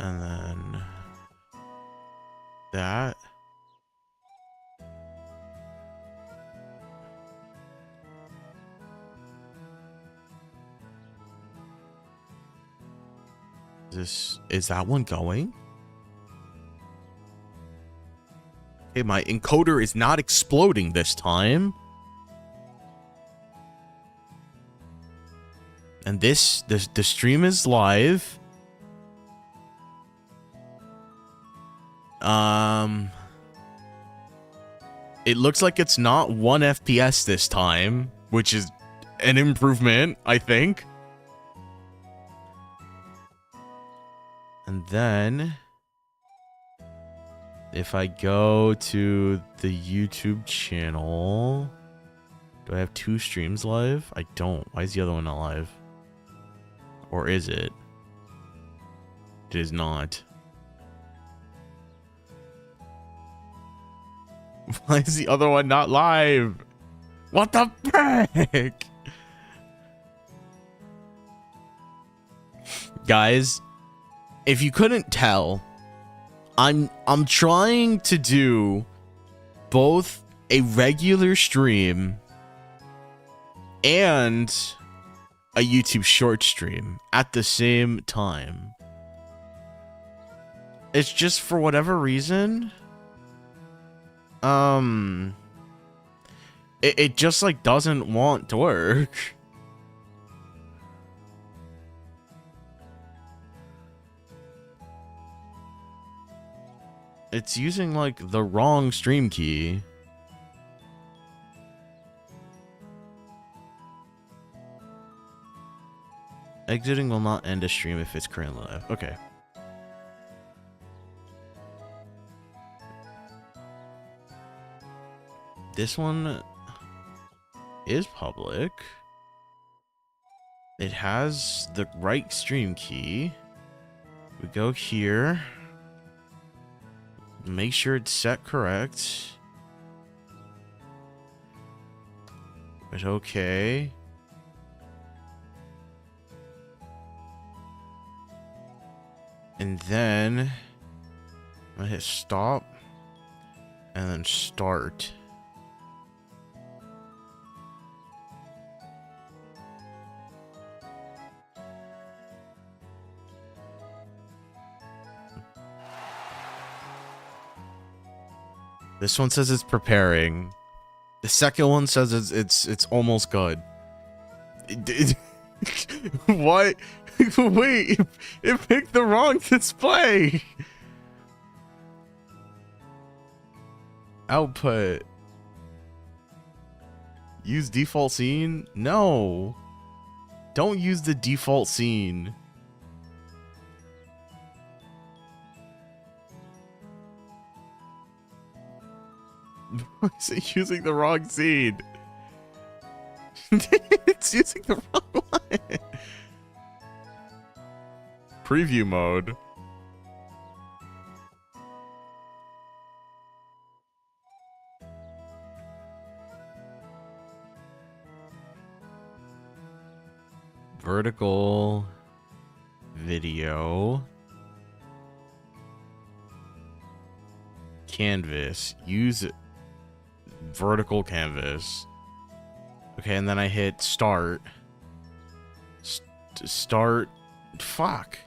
And then that. Is that one going? Okay, my encoder is not exploding this time. And the stream is live. It looks like it's not 1 FPS this time, which is an improvement, I think. And then if I go to the YouTube channel, do I have 2 streams live? I don't. Why is the other one not live? Or is it? It is not. Why is the other one not live? What the frick? Guys, if you couldn't tell, I'm trying to do both a regular stream and a YouTube short stream at the same time. It's just for whatever reason, it just like doesn't want to work. It's using like the wrong stream key. Exiting will not end a stream if it's currently live. Okay. This one is public. It has the right stream key. We go here. Make sure it's set correct. But okay. And then I'm gonna hit stop and then start. This one says it's preparing. The second one says it's almost good. What? Wait, it picked the wrong display. Output. Use default scene? No. Don't use the default scene. Why is it using the wrong scene? It's using the wrong one. Preview mode. Vertical video. Canvas. Use vertical canvas. Okay, and then I hit start. Start. Fuck.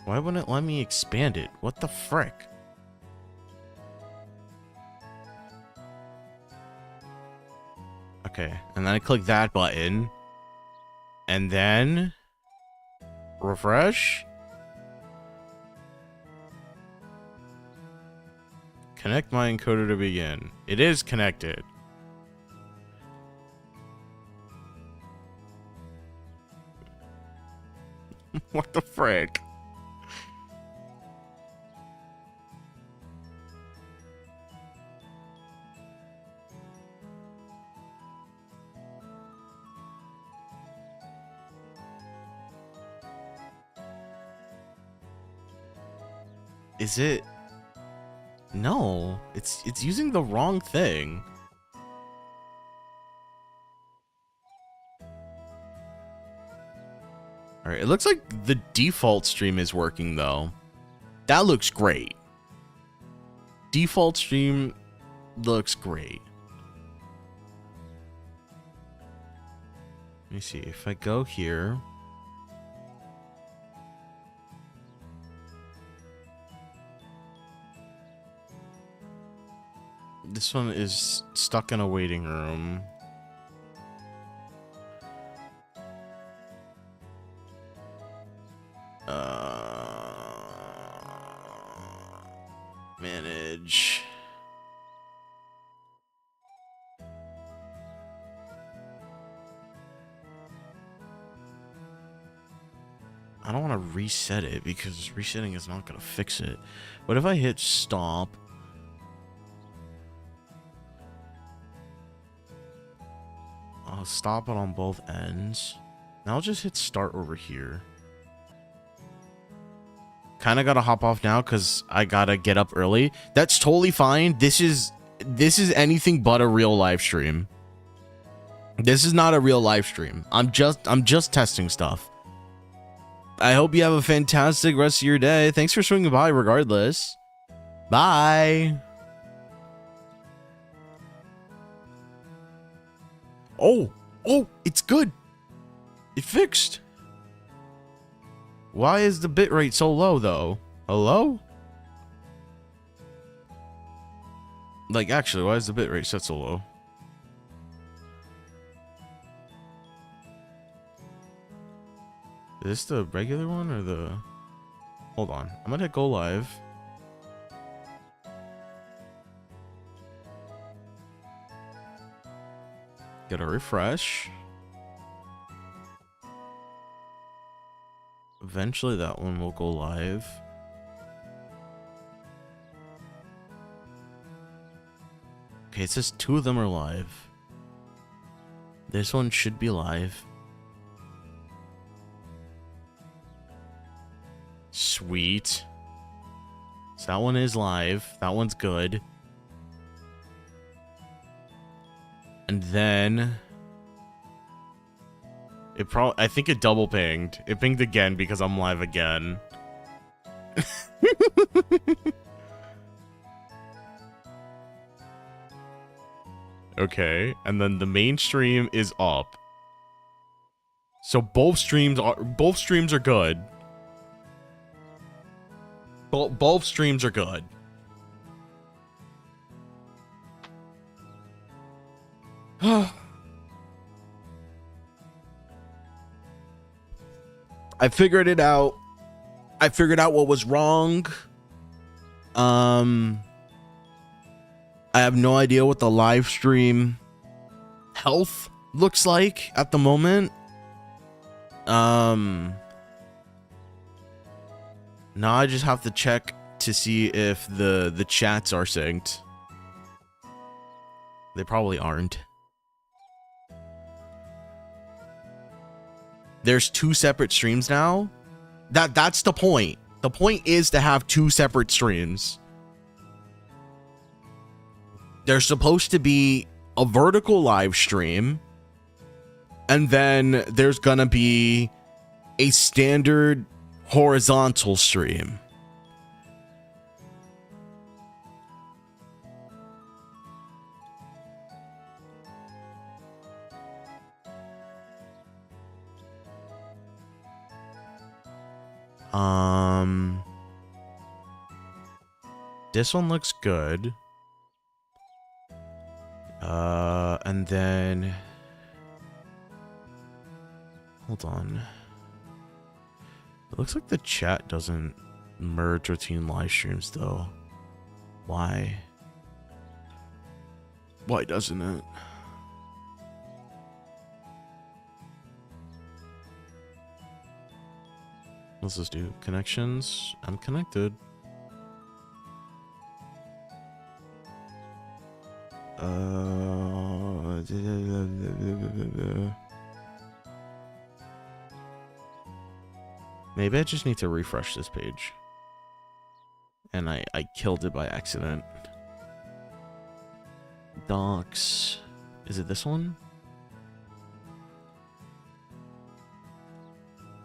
Why wouldn't it let me expand it? What the frick? Okay, and then I click that button. And then refresh. Connect my encoder to begin. It is connected. What the frick? Is it? No, it's using the wrong thing. All right, it looks like the default stream is working though. That looks great. Default stream looks great. Let me see if I go here. This one is stuck in a waiting room. Manage. I don't want to reset it because resetting is not going to fix it. What if I hit stop? I'll stop it on both ends. Now I'll just hit start over here. Kind of gotta hop off now because I gotta get up early. That's totally fine. This is anything but a real live stream. This is not a real live stream. I'm just testing stuff. I hope you have a fantastic rest of your day. Thanks for swinging by regardless. Bye. Oh, it's good. It fixed. Why is the bitrate so low, though? Hello? Like, actually, why is the bitrate set so low? Is this the regular one or the... Hold on. I'm gonna hit go live. Get a refresh. Eventually that one will go live. Okay, it says 2 of them are live. This one should be live. Sweet. So that one is live. That one's good. And then... I think it double pinged. It pinged again because I'm live again. Okay, and then the main stream is up. So both streams are good. Both streams are good. I figured it out. I figured out what was wrong. I have no idea what the live stream health looks like at the moment. Now I just have to check to see if the chats are synced. They probably aren't. There's 2 separate streams now. That's the point. The point is to have 2 separate streams. There's supposed to be a vertical live stream, and then there's gonna be a standard horizontal stream. This one looks good. And then hold on. It looks like the chat doesn't merge between live streams though. Why? Why doesn't it? Let's just do connections. I'm connected. Maybe I just need to refresh this page. And I killed it by accident. Docs. Is it this one?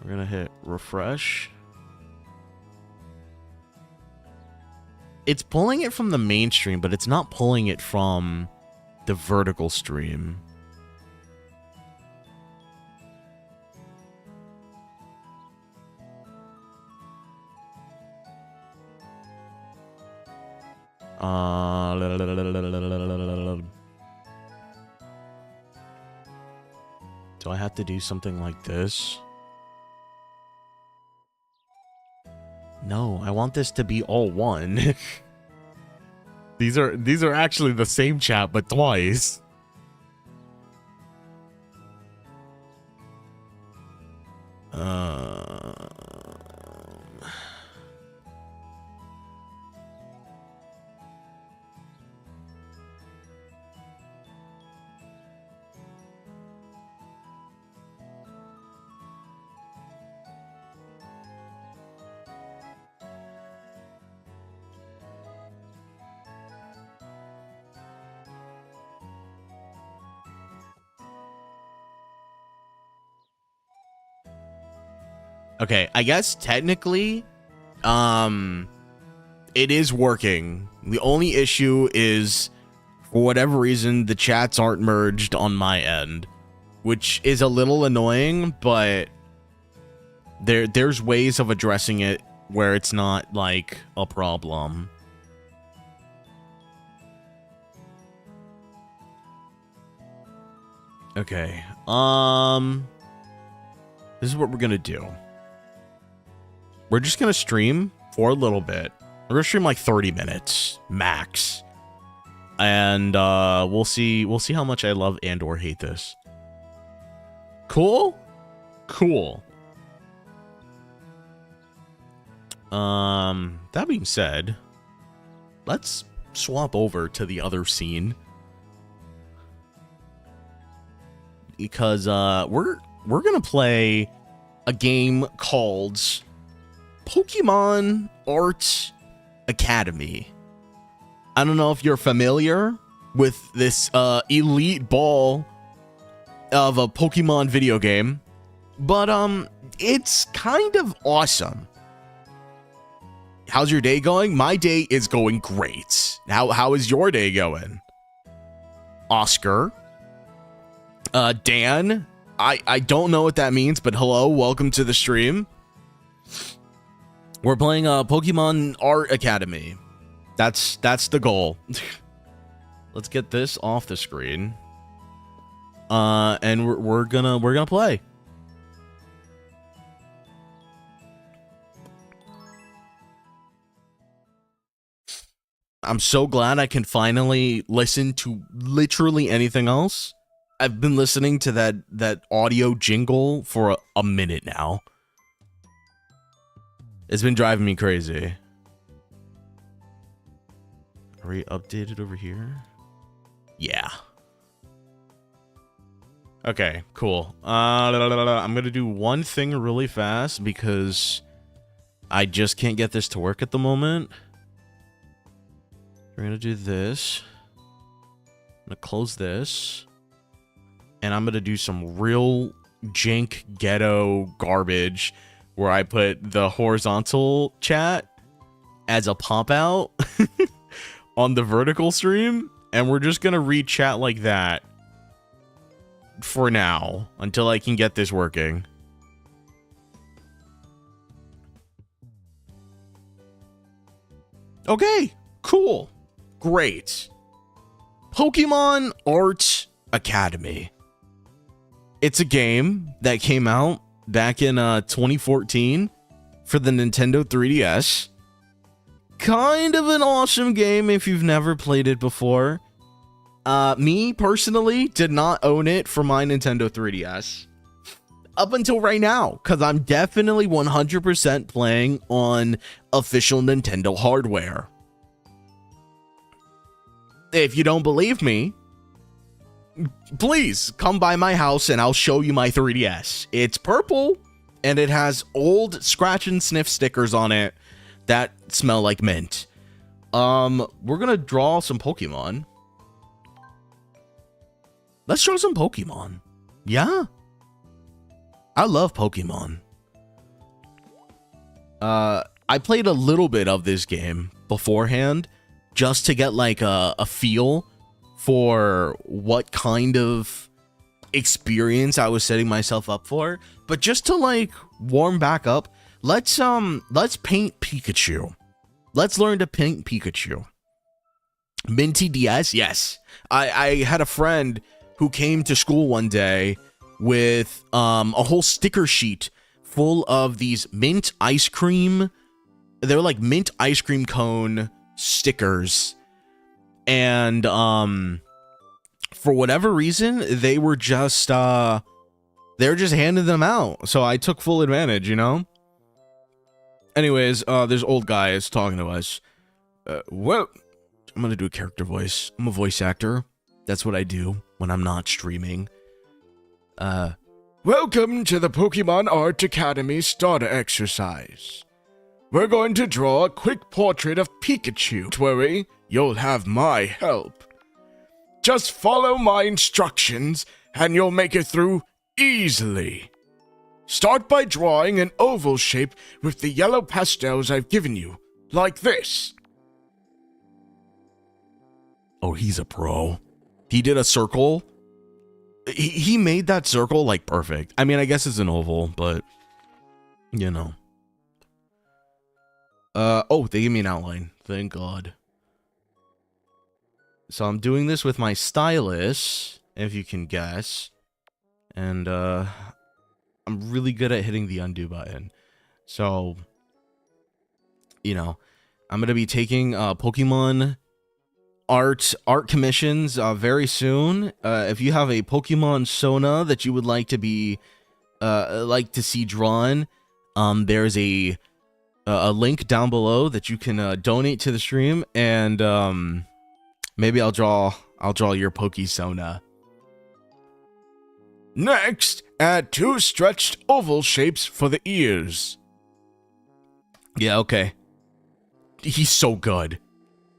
We're gonna hit refresh. It's pulling it from the main stream, but it's not pulling it from the vertical stream. Do I have to do something like this? No, I want this to be all one. These are actually the same chat, but twice. Okay, I guess technically, it is working. The only issue is, for whatever reason, the chats aren't merged on my end, which is a little annoying, but there's ways of addressing it where it's not, like, a problem. Okay, this is what we're gonna do. We're just gonna stream for a little bit. We're gonna stream like 30 minutes max, and we'll see how much I love and or hate this. Cool. That being said, let's swap over to the other scene, because we're gonna play a game called Pokémon Art Academy. I don't know if you're familiar with this elite ball of a Pokemon video game, but it's kind of awesome. How's your day going? My day is going great. How is your day going? Oscar, Dan, I don't know what that means, but hello, welcome to the stream. We're playing Pokemon Art Academy. That's the goal. Let's get this off the screen. And we're gonna play. I'm so glad I can finally listen to literally anything else. I've been listening to that audio jingle for a minute now. It's been driving me crazy. Are we updated over here? Yeah. Okay, cool. I'm gonna do one thing really fast because I just can't get this to work at the moment. We're gonna do this. I'm gonna close this. And I'm gonna do some real jank ghetto garbage where I put the horizontal chat as a pop out on the vertical stream, and we're just gonna read chat like that for now until I can get this working. Okay, cool, great. Pokemon Art Academy. It's a game that came out back in 2014 for the Nintendo 3DS. Kind of an awesome game if you've never played it before. Me, personally, did not own it for my Nintendo 3DS. Up until right now, because I'm definitely 100% playing on official Nintendo hardware. If you don't believe me, please come by my house and I'll show you my 3DS. It's purple and it has old scratch and sniff stickers on it that smell like mint. We're gonna draw some Pokemon. Let's draw some Pokemon. Yeah, I love Pokemon. I played a little bit of this game beforehand just to get like a feel for what kind of experience I was setting myself up for. But just to like warm back up, let's paint Pikachu. Let's learn to paint Pikachu. Minty DS, yes. I had a friend who came to school one day with a whole sticker sheet full of these mint ice cream. They were like mint ice cream cone stickers. And for whatever reason, they were just handing them out. So I took full advantage, you know? Anyways, there's old guys talking to us. Well, I'm gonna do a character voice. I'm a voice actor. That's what I do when I'm not streaming. Welcome to the Pokemon Art Academy starter exercise. We're going to draw a quick portrait of Pikachu. Don't worry, you'll have my help. Just follow my instructions and you'll make it through easily. Start by drawing an oval shape with the yellow pastels I've given you, like this. Oh, he's a pro. He did a circle. He made that circle like perfect. I mean, I guess it's an oval, but you know. Oh, they gave me an outline. Thank God. So I'm doing this with my stylus, if you can guess. And I'm really good at hitting the undo button. So, you know, I'm going to be taking Pokemon art commissions very soon. If you have a Pokemon Sona that you would like to be see drawn, there's a link down below that you can donate to the stream, and maybe I'll draw your Pokesona. Next, add 2 stretched oval shapes for the ears. Yeah, okay. He's so good.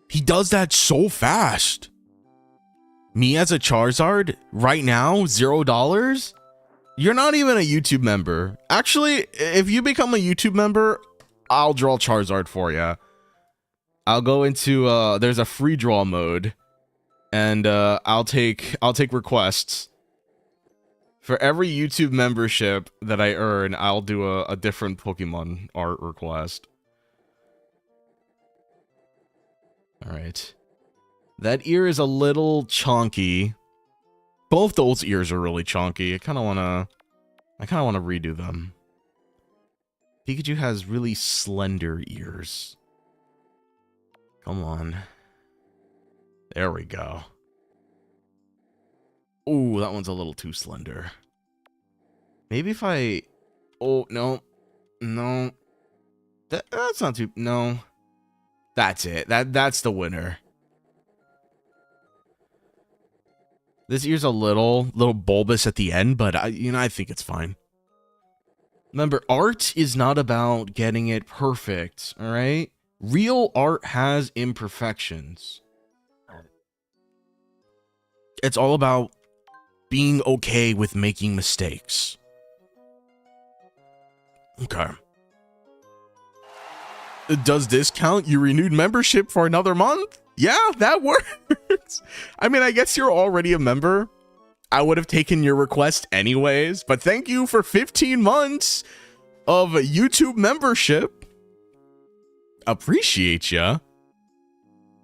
He does that so fast. Me as a Charizard, right now, $0? You're not even a YouTube member. Actually, if you become a YouTube member, I'll draw Charizard for you. I'll go into, there's a free draw mode. And I'll take requests. For every YouTube membership that I earn, I'll do a different Pokemon art request. Alright. That ear is a little chonky. Both those ears are really chonky. I kinda wanna redo them. Pikachu has really slender ears. Come on. There we go. Ooh, that one's a little too slender. Maybe if I... Oh, no. No. That's not too... No. That's it. That's the winner. This ear's a little bulbous at the end, but I think it's fine. Remember, art is not about getting it perfect, all right? Real art has imperfections. It's all about being okay with making mistakes. Okay. Does this count? You renewed membership for another month? Yeah, that works. I mean, I guess you're already a member. I would have taken your request anyways, but thank you for 15 months of YouTube membership. Appreciate ya.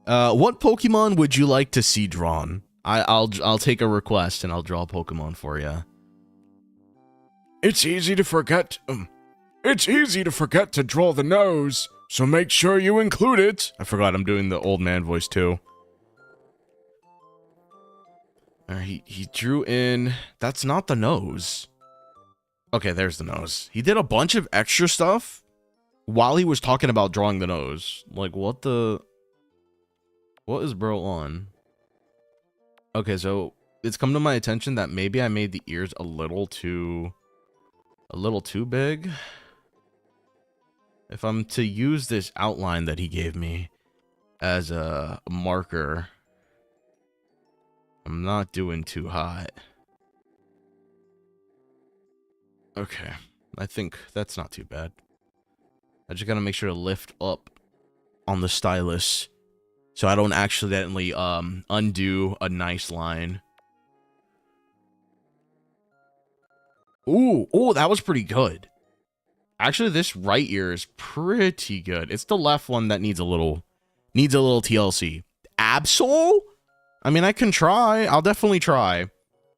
What Pokemon would you like to see drawn? I'll take a request and I'll draw a Pokemon for you. It's easy to forget. It's easy to forget to draw the nose, so make sure you include it. I forgot I'm doing the old man voice too. He drew in... That's not the nose. Okay, there's the nose. He did a bunch of extra stuff while he was talking about drawing the nose. Like, what the... What is bro on? Okay, so it's come to my attention that maybe I made the ears a little too big. If I'm to use this outline that he gave me as a marker, I'm not doing too hot. Okay, I think that's not too bad. I just gotta make sure to lift up on the stylus so I don't accidentally undo a nice line. Ooh, oh, that was pretty good. Actually, this right ear is pretty good. It's the left one that needs a little TLC. Absol? I mean, I can try. I'll definitely try.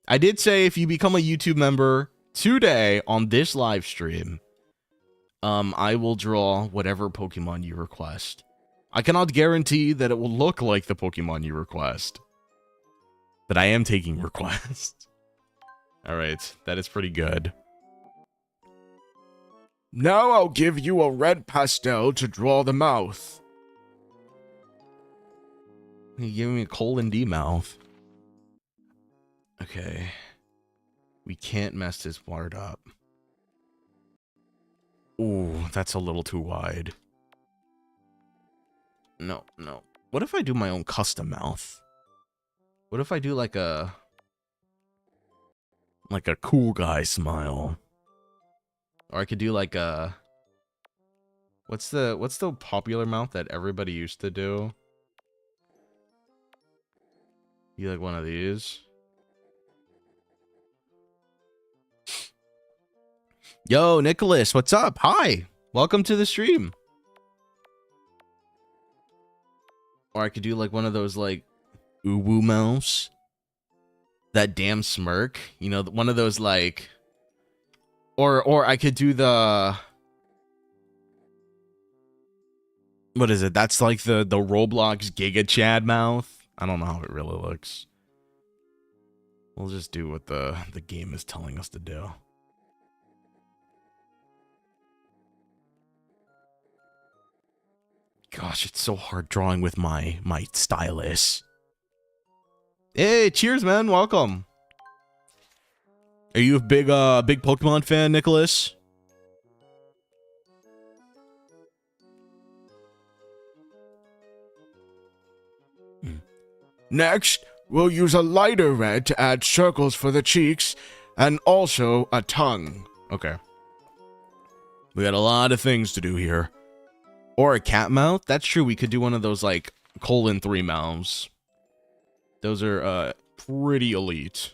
I did say if you become a YouTube member today on this live stream, I will draw whatever Pokemon you request. I cannot guarantee that it will look like the Pokemon you request, but I am taking requests. All right, that is pretty good. Now I'll give you a red pastel to draw the mouth. You give me a colon D mouth. Okay. We can't mess this part up. Ooh, that's a little too wide. No, no. What if I do my own custom mouth? What if I do like a cool guy smile? Or I could do like a what's the popular mouth that everybody used to do? You like one of these? Yo, Nicholas, what's up? Hi. Welcome to the stream. Or I could do like one of those like uwu mouths. That damn smirk, you know, one of those like or I could do the what is it? That's like the Roblox Giga Chad mouth. I don't know how it really looks. We'll just do what the game is telling us to do. Gosh, it's so hard drawing with my stylus. Hey, cheers, man. Welcome. Are you a big Pokemon fan, Nicholas? Next, we'll use a lighter red to add circles for the cheeks and also a tongue. Okay. We got a lot of things to do here. Or a cat mouth. That's true. We could do one of those like colon 3 mouths. Those are pretty elite.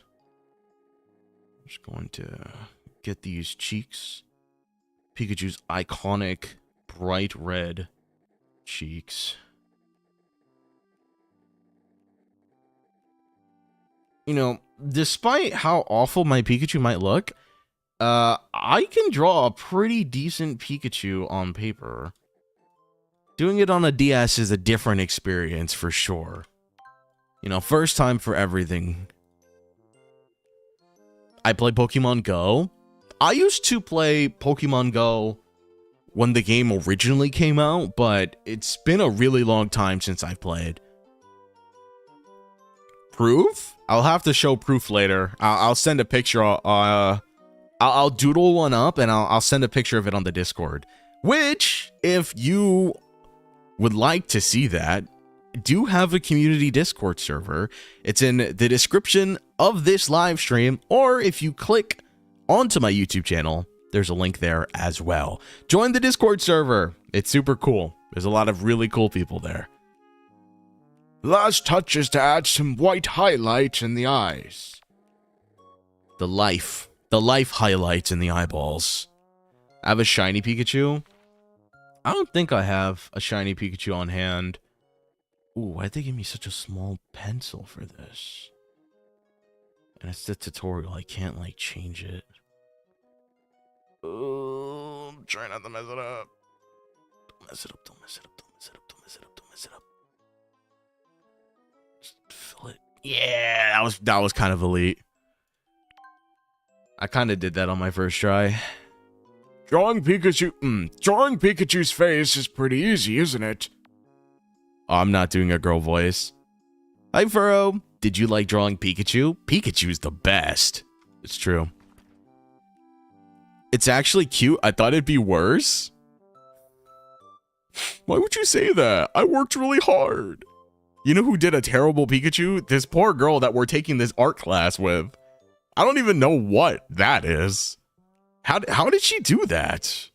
Just going to get these cheeks. Pikachu's iconic bright red cheeks. You know, despite how awful my Pikachu might look, I can draw a pretty decent Pikachu on paper. Doing it on a DS is a different experience for sure. You know, first time for everything. I play Pokemon Go. I used to play Pokemon Go when the game originally came out, but it's been a really long time since I've played. Proof? I'll have to show proof later. I'll send a picture. I'll doodle one up and I'll send a picture of it on the Discord. Which, if you would like to see that, do have a community Discord server. It's in the description of this live stream, or if you click onto my YouTube channel, there's a link there as well. Join the Discord server. It's super cool. There's a lot of really cool people there. Last touch is to add some white highlights in the eyes. The life highlights in the eyeballs. I have a shiny Pikachu. I don't think I have a shiny Pikachu on hand. Ooh, why'd they give me such a small pencil for this? And it's the tutorial. I can't, like, change it. Oh, try not to mess it up. Don't mess it up, don't mess it up, don't mess it up, don't mess it up, don't mess it up. Just fill it. Yeah, that was kind of elite. I kind of did that on my first try. Drawing Pikachu's face is pretty easy, isn't it? Oh, I'm not doing a girl voice. Hi, Furrow. Did you like drawing Pikachu? Pikachu's the best. It's true. It's actually cute. I thought it'd be worse. Why would you say that? I worked really hard. You know who did a terrible Pikachu? This poor girl that we're taking this art class with. I don't even know what that is. How did she do that?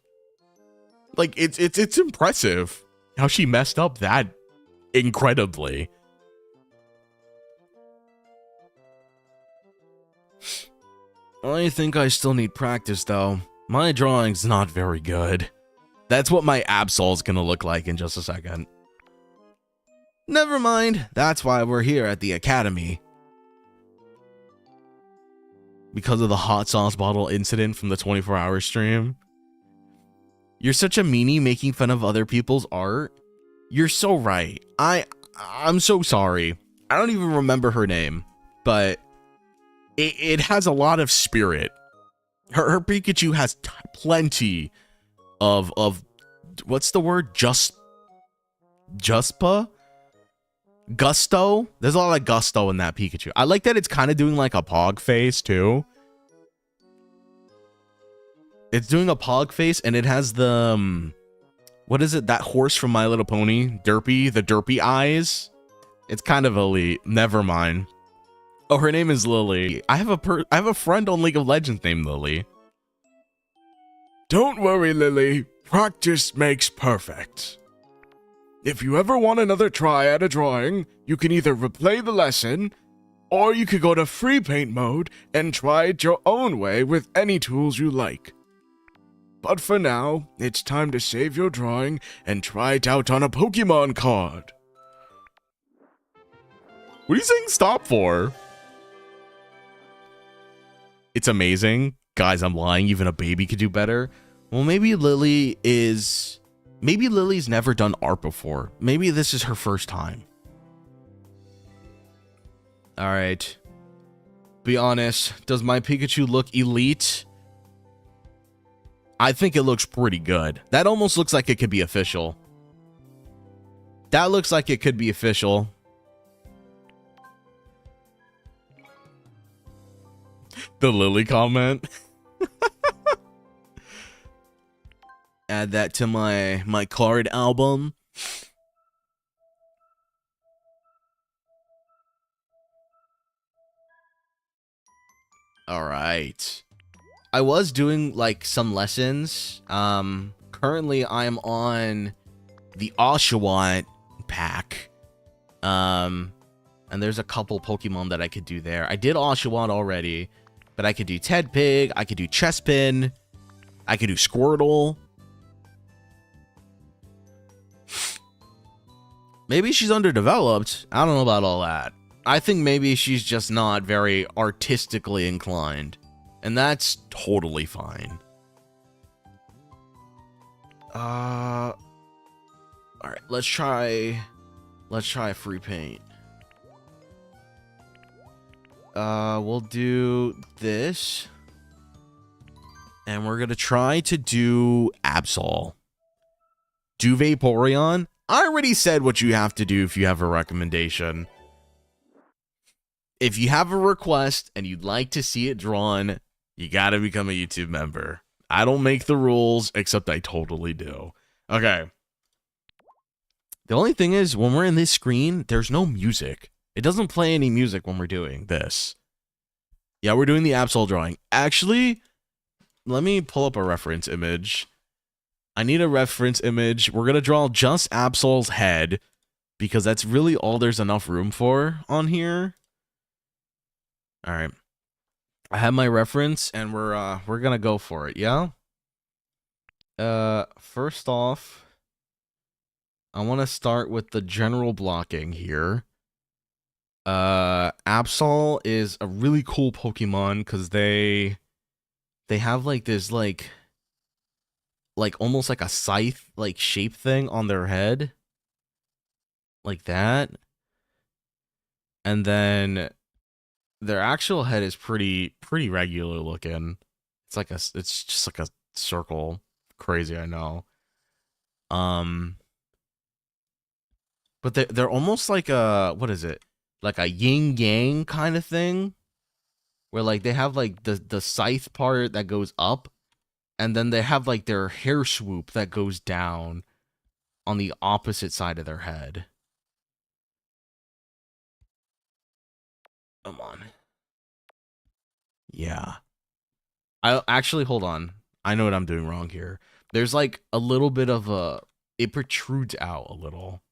Like, it's impressive how she messed up that incredibly. I think I still need practice, though. My drawing's not very good. That's what my Absol's gonna look like in just a second. Never mind. That's why we're here at the academy. Because of the hot sauce bottle incident from the 24-hour stream. You're such a meanie making fun of other people's art. You're so right. I'm so sorry. I don't even remember her name, but it has a lot of spirit. Her Pikachu has plenty of what's the word? Juspa? Gusto? There's a lot of gusto in that Pikachu. I like that it's kind of doing like a pog face too. It's doing a pog face and it has the what is it? That horse from My Little Pony, Derpy, the derpy eyes. It's kind of elite. Never mind. Oh, her name is Lily. I have a friend on League of Legends named Lily. Don't worry, Lily. Practice makes perfect. If you ever want another try at a drawing, you can either replay the lesson, or you could go to free paint mode and try it your own way with any tools you like. But for now, it's time to save your drawing and try it out on a Pokémon card. What are you saying stop for? It's amazing. Guys, I'm lying. Even a baby could do better. Well, maybe Lily's never done art before. Maybe this is her first time. All right. Be honest. Does my Pikachu look elite? I think it looks pretty good. That almost looks like it could be official. That looks like it could be official. The Lily comment. Add that to my card album. All right. I was doing like some lessons. Currently I'm on the Oshawott pack. And there's a couple Pokemon that I could do there. I did Oshawott already, but I could do Tedpig, I could do Chespin, I could do Squirtle. Maybe she's underdeveloped. I don't know about all that. I think maybe she's just not very artistically inclined. And that's totally fine. Alright, let's try free paint. We'll do this. And we're gonna try to do Absol. Do Vaporeon. I already said what you have to do if you have a recommendation. If you have a request and you'd like to see it drawn, you gotta become a YouTube member. I don't make the rules, except I totally do. Okay. The only thing is, when we're in this screen, there's no music. It doesn't play any music when we're doing this. Yeah, we're doing the Absol drawing. Actually, let me pull up a reference image. I need a reference image. We're gonna draw just Absol's head, because that's really all there's enough room for on here. All right. I have my reference, and we're gonna go for it, yeah? First off, I want to start with the general blocking here. Absol is a really cool Pokemon because they have like this like almost like a scythe like shape thing on their head, like that, and then their actual head is pretty regular looking. It's just like a circle. Crazy, I know. But they're almost like a, what is it? Like a yin yang kind of thing, where like they have like the scythe part that goes up, and then they have like their hair swoop that goes down on the opposite side of their head. Come on. Yeah. I actually, hold on. I know what I'm doing wrong here. There's like a little bit of a, it protrudes out a little.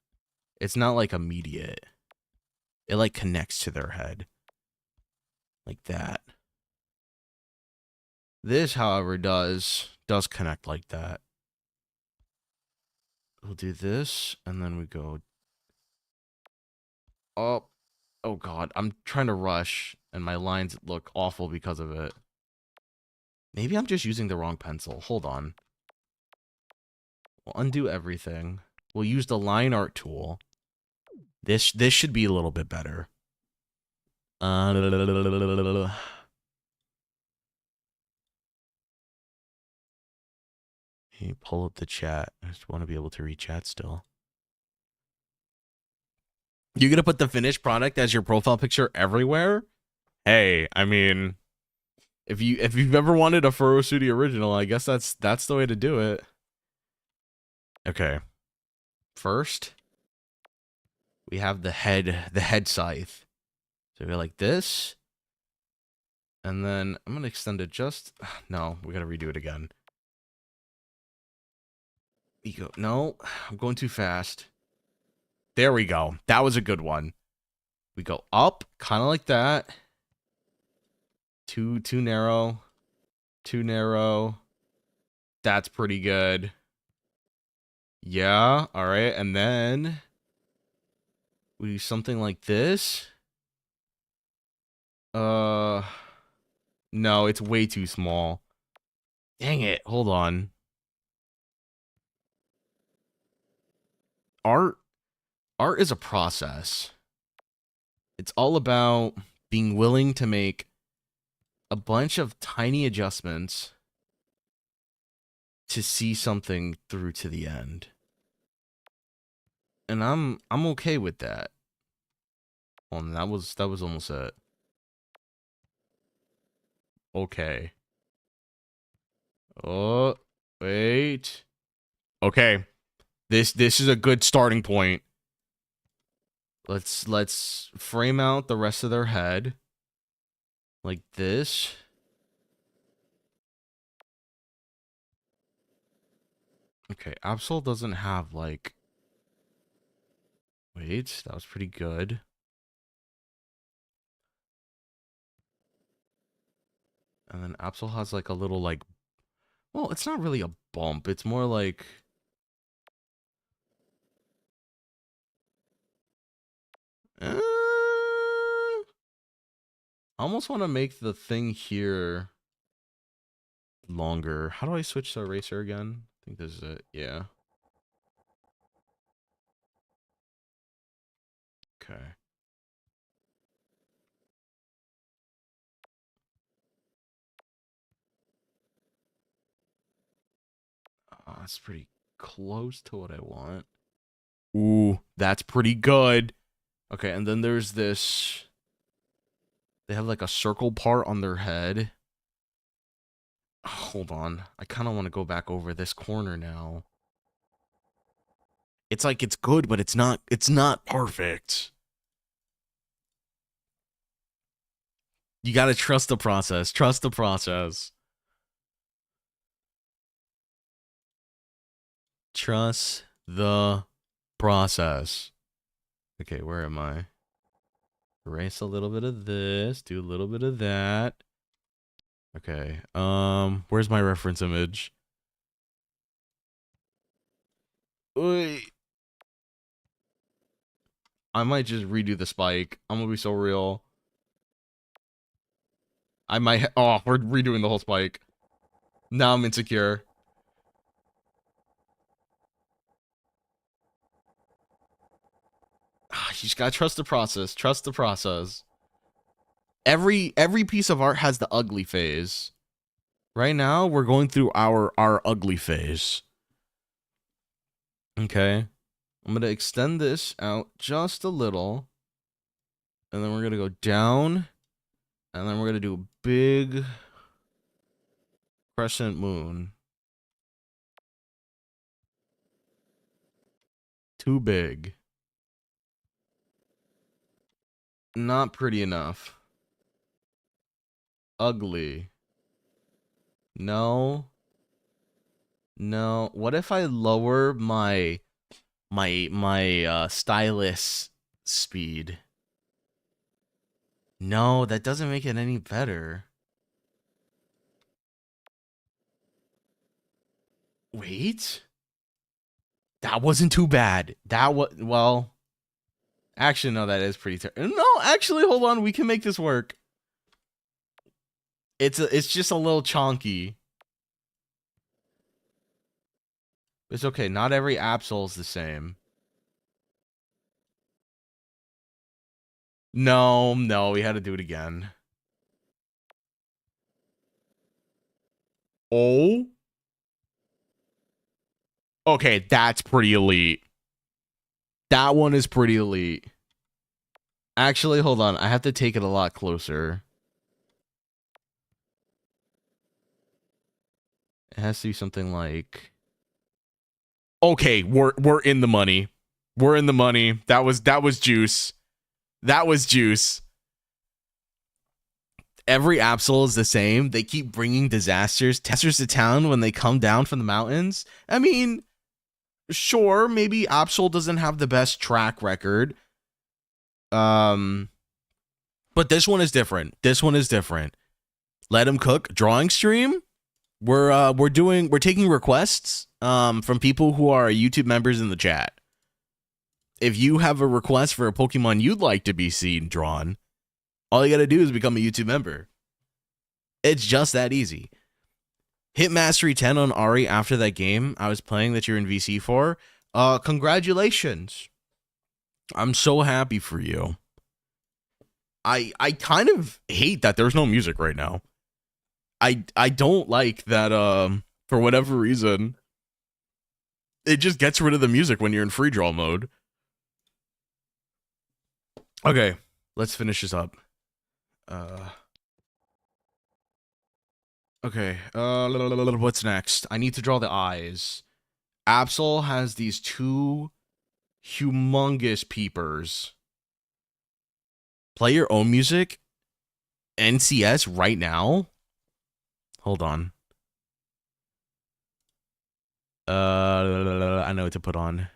It's not like immediate. It like connects to their head. Like that. This, however, does connect like that. We'll do this, and then we go up. Oh god, I'm trying to rush, and my lines look awful because of it. Maybe I'm just using the wrong pencil. Hold on. We'll undo everything. We'll use the line art tool. This should be a little bit better. Hey, pull up the chat. I just want to be able to read chat still. You're gonna put the finished product as your profile picture everywhere? Hey, I mean, if you've ever wanted a Furosuti original, I guess that's the way to do it. Okay. First, we have the head scythe. So we're like this. And then I'm gonna extend it just no, we gotta redo it again. We go no, I'm going too fast. There we go. That was a good one. We go up, kind of like that. Too narrow. Too narrow. That's pretty good. Yeah, all right. And then we do something like this. No, it's way too small. Dang it. Hold on. Art is a process. It's all about being willing to make a bunch of tiny adjustments to see something through to the end. And I'm okay with that. Well, that was almost it. Okay. Oh, wait. Okay. This is a good starting point. Let's frame out the rest of their head like this. Okay, Absol doesn't have like, wait, that was pretty good. And then Absol has like a little like, well, it's not really a bump. It's more like, I almost want to make the thing here longer. How do I switch to eraser again? I think this is it. Yeah. Okay. That's pretty close to what I want. Ooh, that's pretty good. Okay, and then there's this. They have like a circle part on their head. Hold on. I kind of want to go back over this corner now. It's like it's good, but it's not perfect. You got to trust the process. Trust the process. Trust the process. Okay, where am I? Erase a little bit of this, do a little bit of that. Okay. Where's my reference image? Wait. I might just redo the spike. I'm gonna be so real. I might oh, we're redoing the whole spike. Now I'm insecure. You just gotta trust the process. Trust the process. Every piece of art has the ugly phase. Right now, we're going through our ugly phase. Okay. I'm gonna extend this out just a little. And then we're gonna go down. And then we're gonna do a big crescent moon. Too big. Not pretty enough. Ugly. No. No. What if I lower my stylus speed? No, that doesn't make it any better. Wait. That wasn't too bad. That was, well, actually, no, that is pretty terrible. No, actually, hold on. We can make this work. It's just a little chonky. It's okay. Not every Absol is the same. No, we had to do it again. Oh. Okay, that's pretty elite. That one is pretty elite. Actually, hold on. I have to take it a lot closer. It has to be something like, okay, we're in the money. We're in the money. That was juice. That was juice. Every Absol is the same. They keep bringing disasters to town when they come down from the mountains. I mean, sure, maybe Absol doesn't have the best track record. But this one is different. This one is different. Let him cook. Drawing stream. We're taking requests from people who are YouTube members in the chat. If you have a request for a Pokemon you'd like to be seen drawn, all you gotta do is become a YouTube member. It's just that easy. Hit Mastery 10 on Ari after that game I was playing that you're in VC for. Congratulations. I'm so happy for you. I kind of hate that there's no music right now. I don't like that for whatever reason. It just gets rid of the music when you're in free draw mode. Okay, let's finish this up. Okay, what's next? I need to draw the eyes. Absol has these two humongous peepers. Play your own music? NCS right now? Hold on. I know what to put on.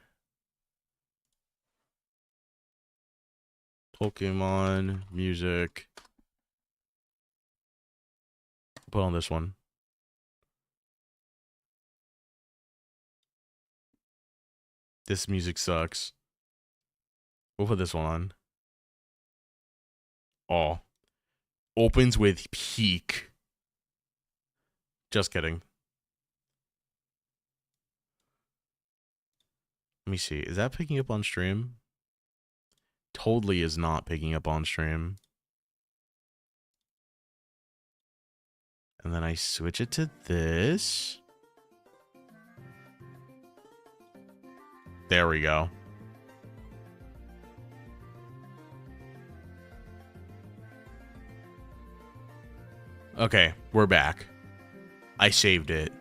Pokemon music. Put on this one. This music sucks. We'll put this one on. Oh. Opens with peak. Just kidding. Let me see. Is that picking up on stream? Totally is not picking up on stream. And then I switch it to this. There we go. Okay, we're back. I saved it.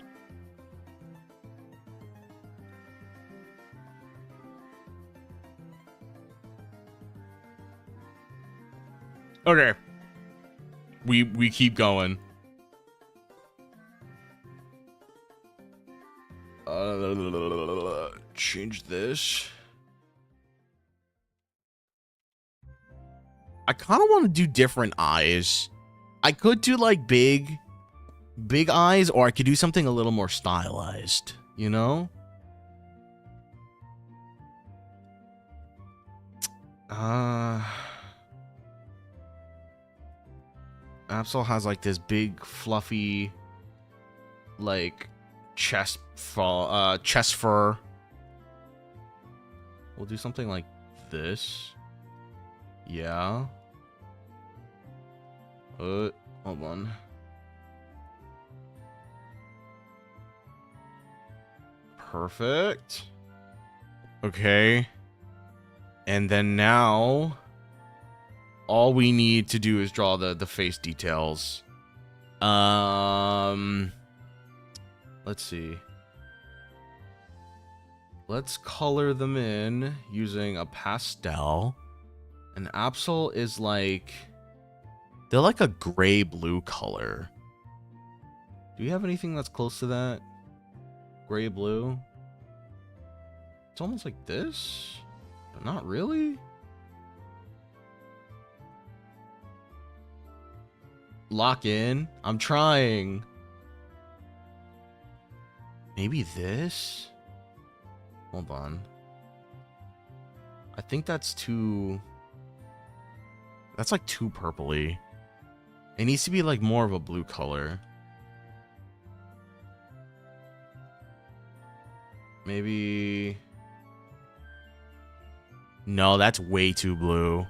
Okay. We keep going. Change this. I kind of want to do different eyes. I could do like big eyes, or I could do something a little more stylized, you know? Absol has like this big fluffy like chest fur. We'll do something like this. Yeah. Hold on. Perfect. Okay. And then now all we need to do is draw the face details. Let's see. Let's color them in using a pastel. And Absol is like, they're like a gray blue color. Do you have anything that's close to that? Gray blue. It's almost like this, but not really. Lock in. I'm trying. Maybe this? Hold on. I think that's too... That's like too purpley. It needs to be like more of a blue color. Maybe... No, that's way too blue.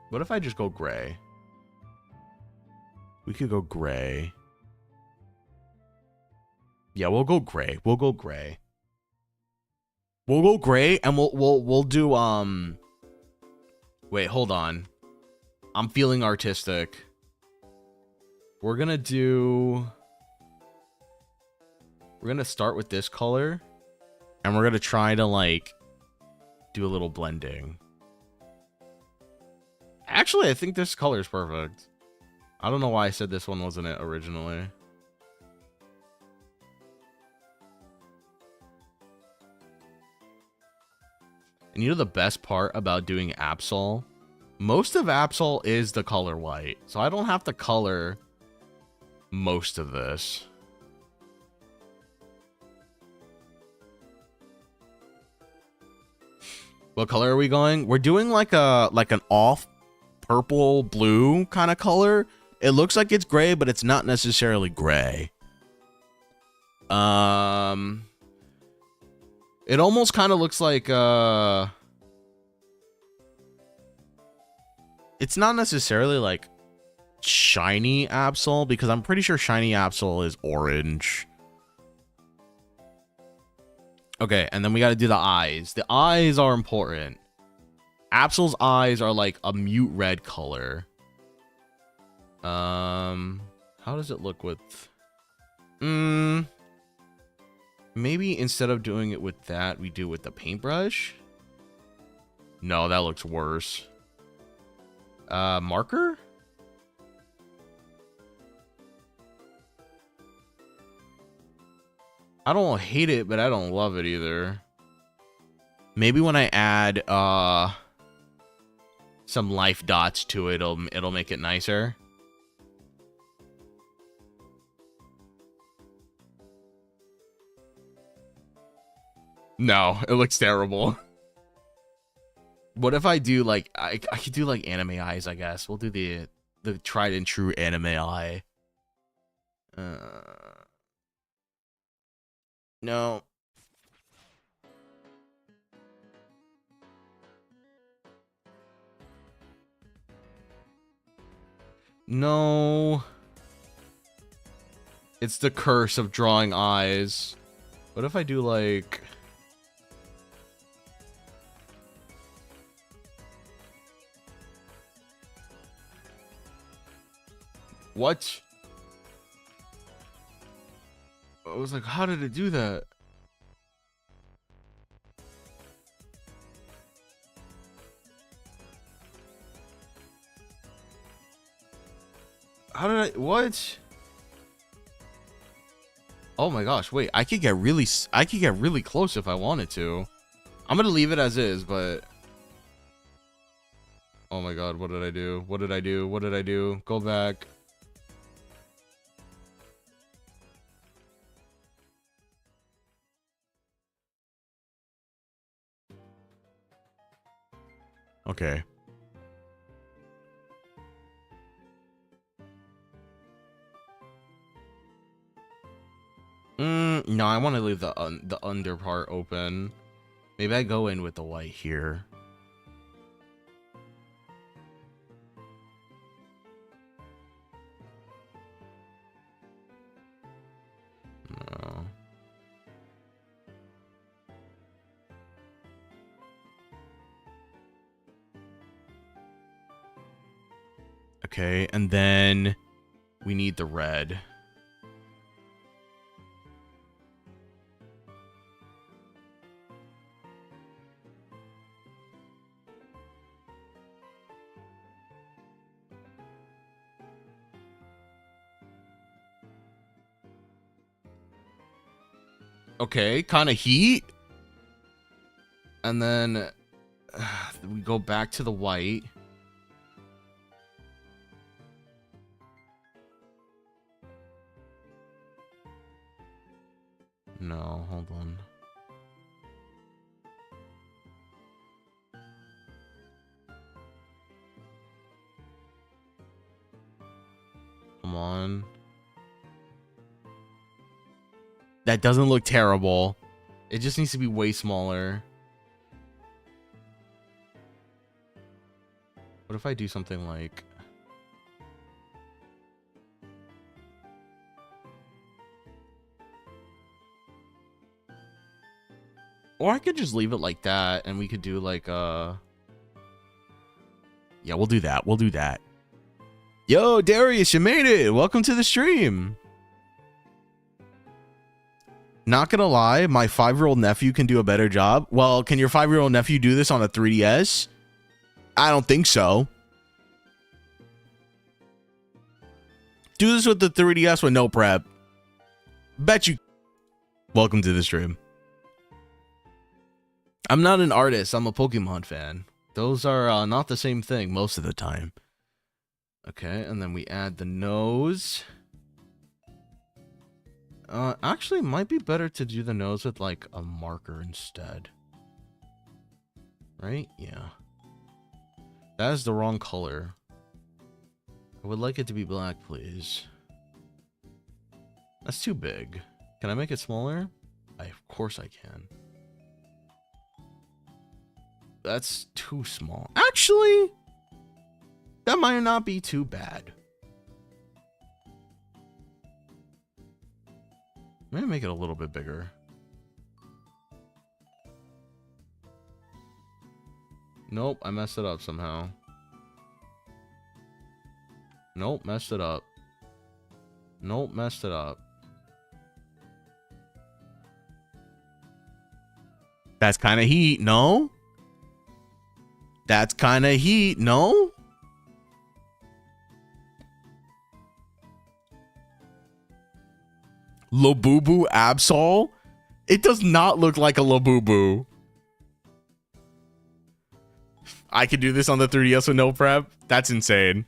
What if I just go gray? We could go gray. Yeah, we'll go gray. We'll go gray. We'll go gray and we'll do wait, hold on. I'm feeling artistic. We're gonna start with this color and we're gonna try to like do a little blending. Actually, I think this color is perfect. I don't know why I said this one wasn't it originally. And you know the best part about doing Absol? Most of Absol is the color white. So I don't have to color most of this. What color are we going? We're doing like an off purple blue kind of color. It looks like it's gray, but it's not necessarily gray. It almost kind of looks like it's not necessarily like shiny Absol, because I'm pretty sure shiny Absol is orange. Okay, and then we got to do the eyes. The eyes are important. Absol's eyes are like a mute red color. How does it look with... Maybe instead of doing it with that, we do it with the paintbrush? No, that looks worse. Marker? I don't hate it, but I don't love it either. Maybe when I add some life dots to it, it'll make it nicer. No, it looks terrible. What if I do like I could do like anime eyes, I guess. We'll do the tried and true anime eye. No. No. It's the curse of drawing eyes. What if I do like... What? I was like, how did it do that? How did I... What? Oh my gosh, wait. I could get really close if I wanted to. I'm gonna leave it as is, but... Oh my god, what did I do? What did I do? What did I do? Go back. Okay. No, I want to leave the under part open. Maybe I go in with the white here. No. Okay, and then we need the red. Okay, kind of heat. And then we go back to the white. No, hold on. Come on. That doesn't look terrible. It just needs to be way smaller. What if I do something like... Or I could just leave it like that, and we could do like yeah, we'll do that. We'll do that. Yo, Darius, you made it. Welcome to the stream. Not gonna lie, my 5-year-old nephew can do a better job. Well, can your 5-year-old nephew do this on a 3DS? I don't think so. Do this with the 3DS with no prep. Bet you. Welcome to the stream. I'm not an artist. I'm a Pokemon fan. Those are not the same thing most of the time. Okay, and then we add the nose. Actually, it might be better to do the nose with like a marker instead. Right? Yeah. That is the wrong color. I would like it to be black, please. That's too big. Can I make it smaller? Of course I can. That's too small. Actually, that might not be too bad. Maybe make it a little bit bigger. Nope, I messed it up somehow. Nope, messed it up. Nope, messed it up. That's kind of heat, no? That's kind of heat, no? Labubu Absol? It does not look like a Labubu. I could do this on the 3DS with no prep? That's insane.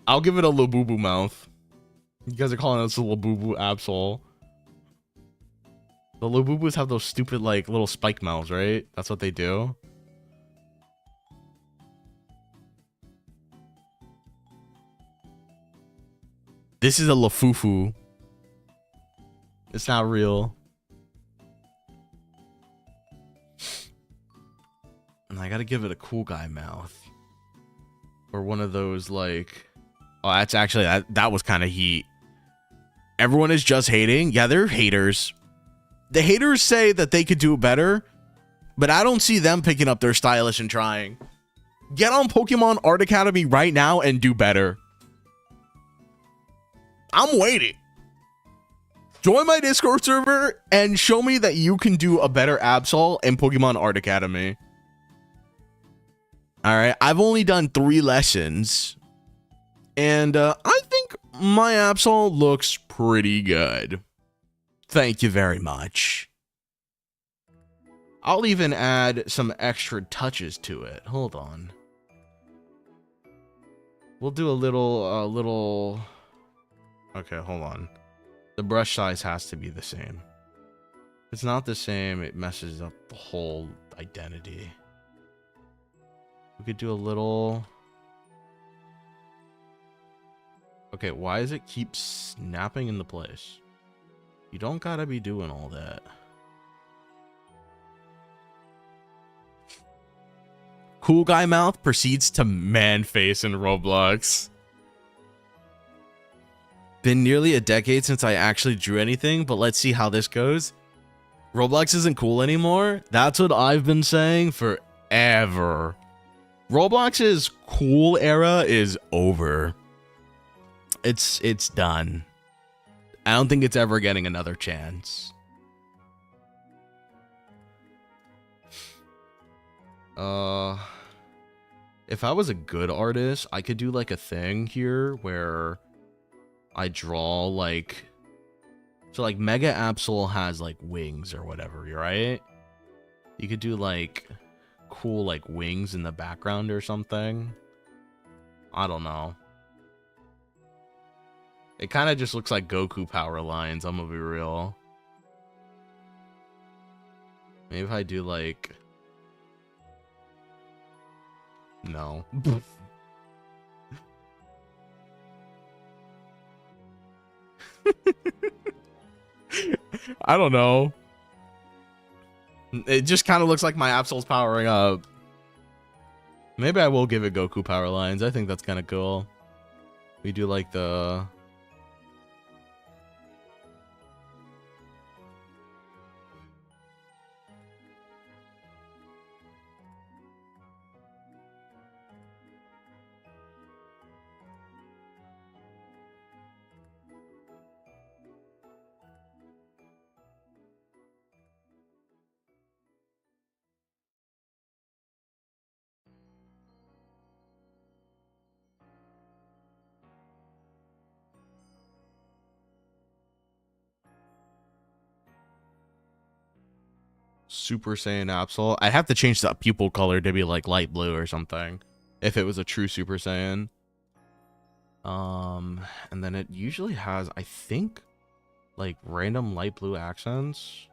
I'll give it a Labubu mouth. You guys are calling us a Labubu Absol. The Labubus have those stupid, like, little spike mouths, right? That's what they do. This is a Lafufu. It's not real. And I gotta give it a cool guy mouth. Or one of those, like... Oh, that's actually... That was kind of heat. Everyone is just hating? Yeah, they're haters. The haters say that they could do better, but I don't see them picking up their stylus and trying. Get on Pokemon Art Academy right now and do better. I'm waiting. Join my Discord server and show me that you can do a better Absol in Pokemon Art Academy. Alright, I've only done 3 lessons. And I think my Absol looks pretty good. Thank you very much. I'll even add some extra touches to it. Hold on. We'll do a little... Okay, hold on. The brush size has to be the same. If it's not the same, it messes up the whole identity. We could do a little... Okay, why does it keep snapping into place? You don't gotta be doing all that. Cool guy mouth proceeds to man face in Roblox. Been nearly a decade since I actually drew anything, but let's see how this goes. Roblox isn't cool anymore. That's what I've been saying forever. Roblox's cool era is over. It's done. I don't think it's ever getting another chance. If I was a good artist, I could do like a thing here where I draw like So like Mega Absol has like wings or whatever, right? You could do like cool like wings in the background or something. I don't know. It kind of just looks like Goku power lines, I'm gonna be real. Maybe if I do like... No. I don't know. It just kind of looks like my Absol's powering up. Maybe I will give it Goku power lines. I think that's kind of cool. We do like the... Super Saiyan Absol. I'd have to change the pupil color to be like light blue or something. If it was a true Super Saiyan. And then it usually has, I think, like random light blue accents.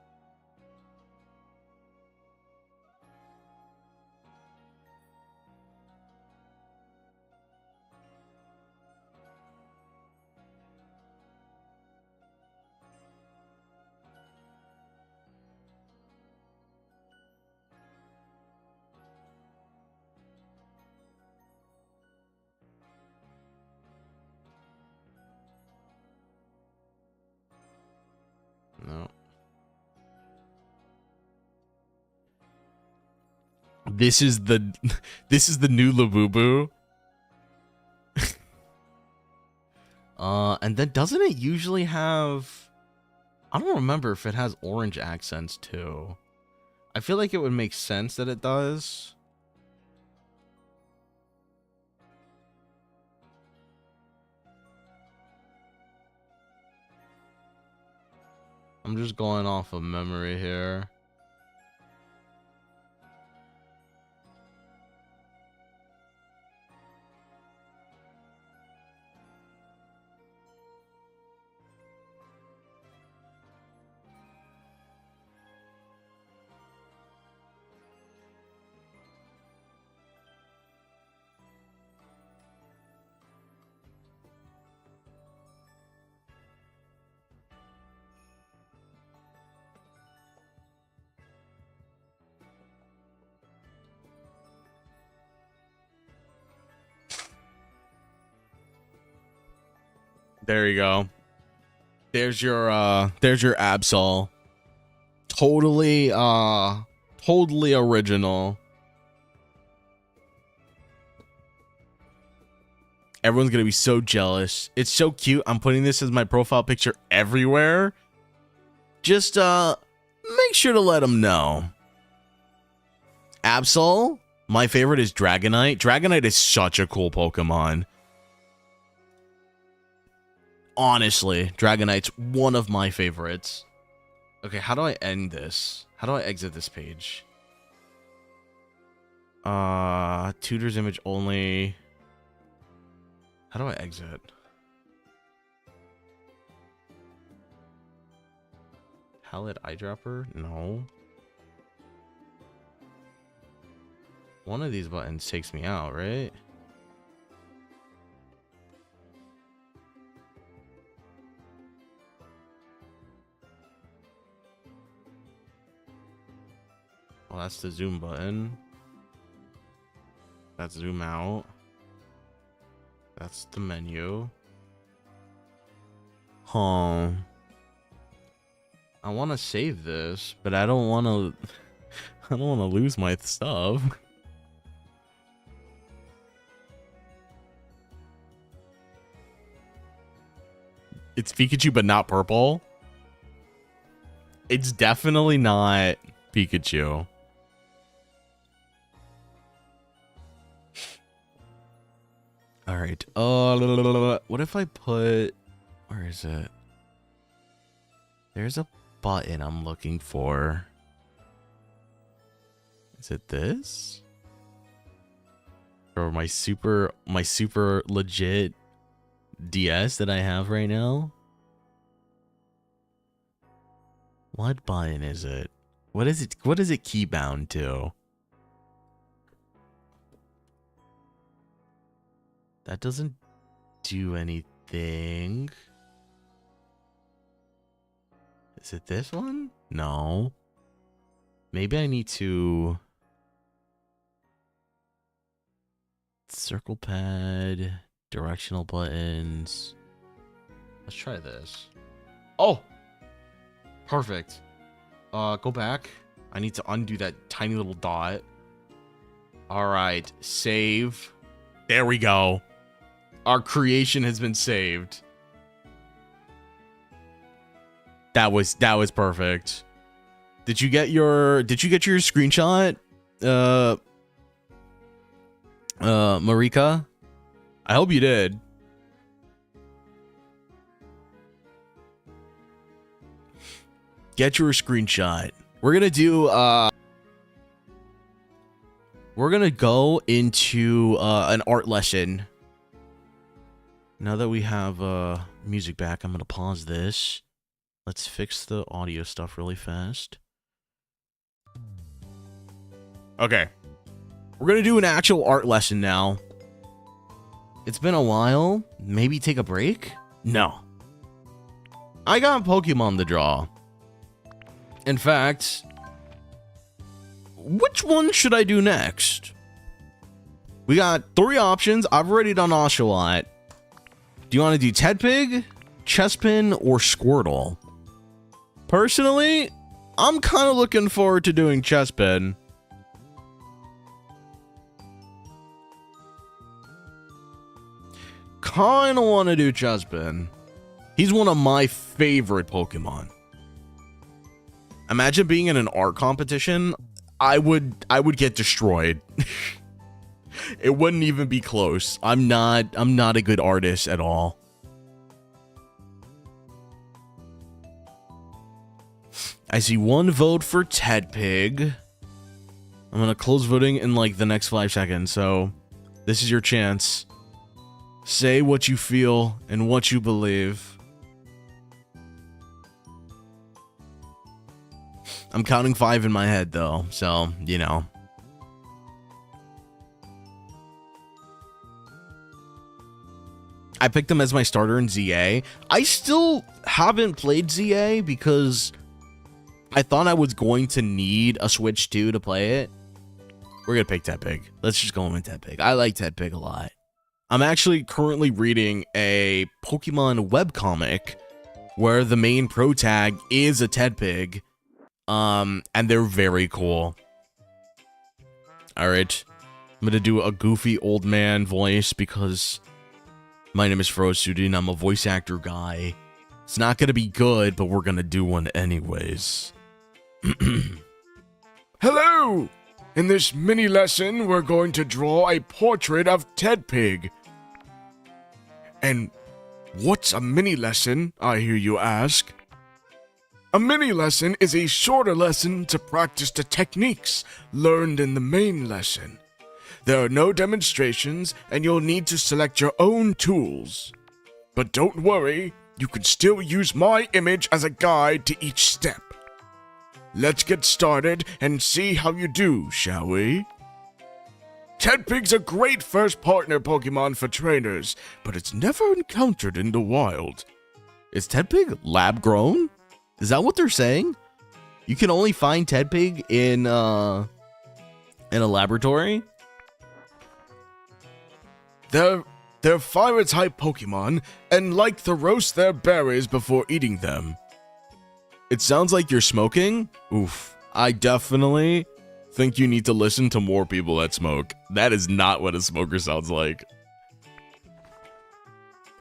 No. This is the new Labubu. And then doesn't it usually have... I don't remember if it has orange accents too. I feel like it would make sense that it does. I'm just going off of memory here. There you go. There's your Absol. Totally totally original. Everyone's gonna be so jealous. It's so cute. I'm putting this as my profile picture everywhere. Just make sure to let them know. Absol, my favorite is Dragonite. Dragonite is such a cool Pokemon. Honestly, Dragonite's one of my favorites. Okay, how do I end this? How do I exit this page? Tutor's image only. How do I exit? Palette eyedropper? No. One of these buttons takes me out, right? Well, that's the zoom button. That's zoom out. That's the menu. Huh. I want to save this, but I don't want to... I don't want to lose my stuff. It's Pikachu, but not purple. It's definitely not Pikachu. All right. What if I put... Where is it? There's a button I'm looking for. Is it this? Or my super legit DS that I have right now? What button is it? What is it key bound to? That doesn't do anything. Is it this one? No. Maybe I need to... Circle pad, directional buttons. Let's try this. Oh! Perfect. Go back. I need to undo that tiny little dot. Alright, save. There we go. Our creation has been saved. That was perfect. Did you get your screenshot? Marika? I hope you did. Get your screenshot. We're gonna do we're gonna go into an art lesson. Now that we have music back, I'm gonna pause this. Let's fix the audio stuff really fast. Okay. We're gonna do an actual art lesson now. It's been a while. Maybe take a break? No. I got Pokemon to draw. In fact, which one should I do next? We got 3 options. I've already done Oshawott. Do you want to do Tedpig, Chespin, or Squirtle? Personally, I'm kind of looking forward to doing Chespin. Kind of want to do Chespin. He's one of my favorite Pokemon. Imagine being in an art competition. I would get destroyed. It wouldn't even be close. I'm not a good artist at all. I see 1 vote for Tedpig. I'm gonna close voting in like the next 5 seconds, so this is your chance. Say what you feel and what you believe. I'm counting 5 in my head though, so, you know. I picked him as my starter in ZA. I still haven't played ZA because I thought I was going to need a Switch 2 to play it. We're gonna pick Tedpig. Let's just go with Tedpig. I like Tedpig a lot. I'm actually currently reading a Pokemon webcomic where the main pro tag is a Tedpig. And they're very cool. Alright. I'm gonna do a goofy old man voice because my name is Frosudin. I'm a voice actor guy. It's not gonna be good, but we're gonna do one anyways. Hello! In this mini lesson, we're going to draw a portrait of Tedpig. And what's a mini lesson, I hear you ask? A mini lesson is a shorter lesson to practice the techniques learned in the main lesson. There are no demonstrations, and you'll need to select your own tools. But don't worry, you can still use my image as a guide to each step. Let's get started and see how you do, shall we? Tedpig's a great first partner Pokemon for trainers, but it's never encountered in the wild. Is Tedpig lab grown? Is that what they're saying? You can only find Tedpig in a laboratory? They're fire-type Pokemon and like to roast their berries before eating them. It sounds like you're smoking? Oof. I definitely think you need to listen to more people that smoke. That is not what a smoker sounds like.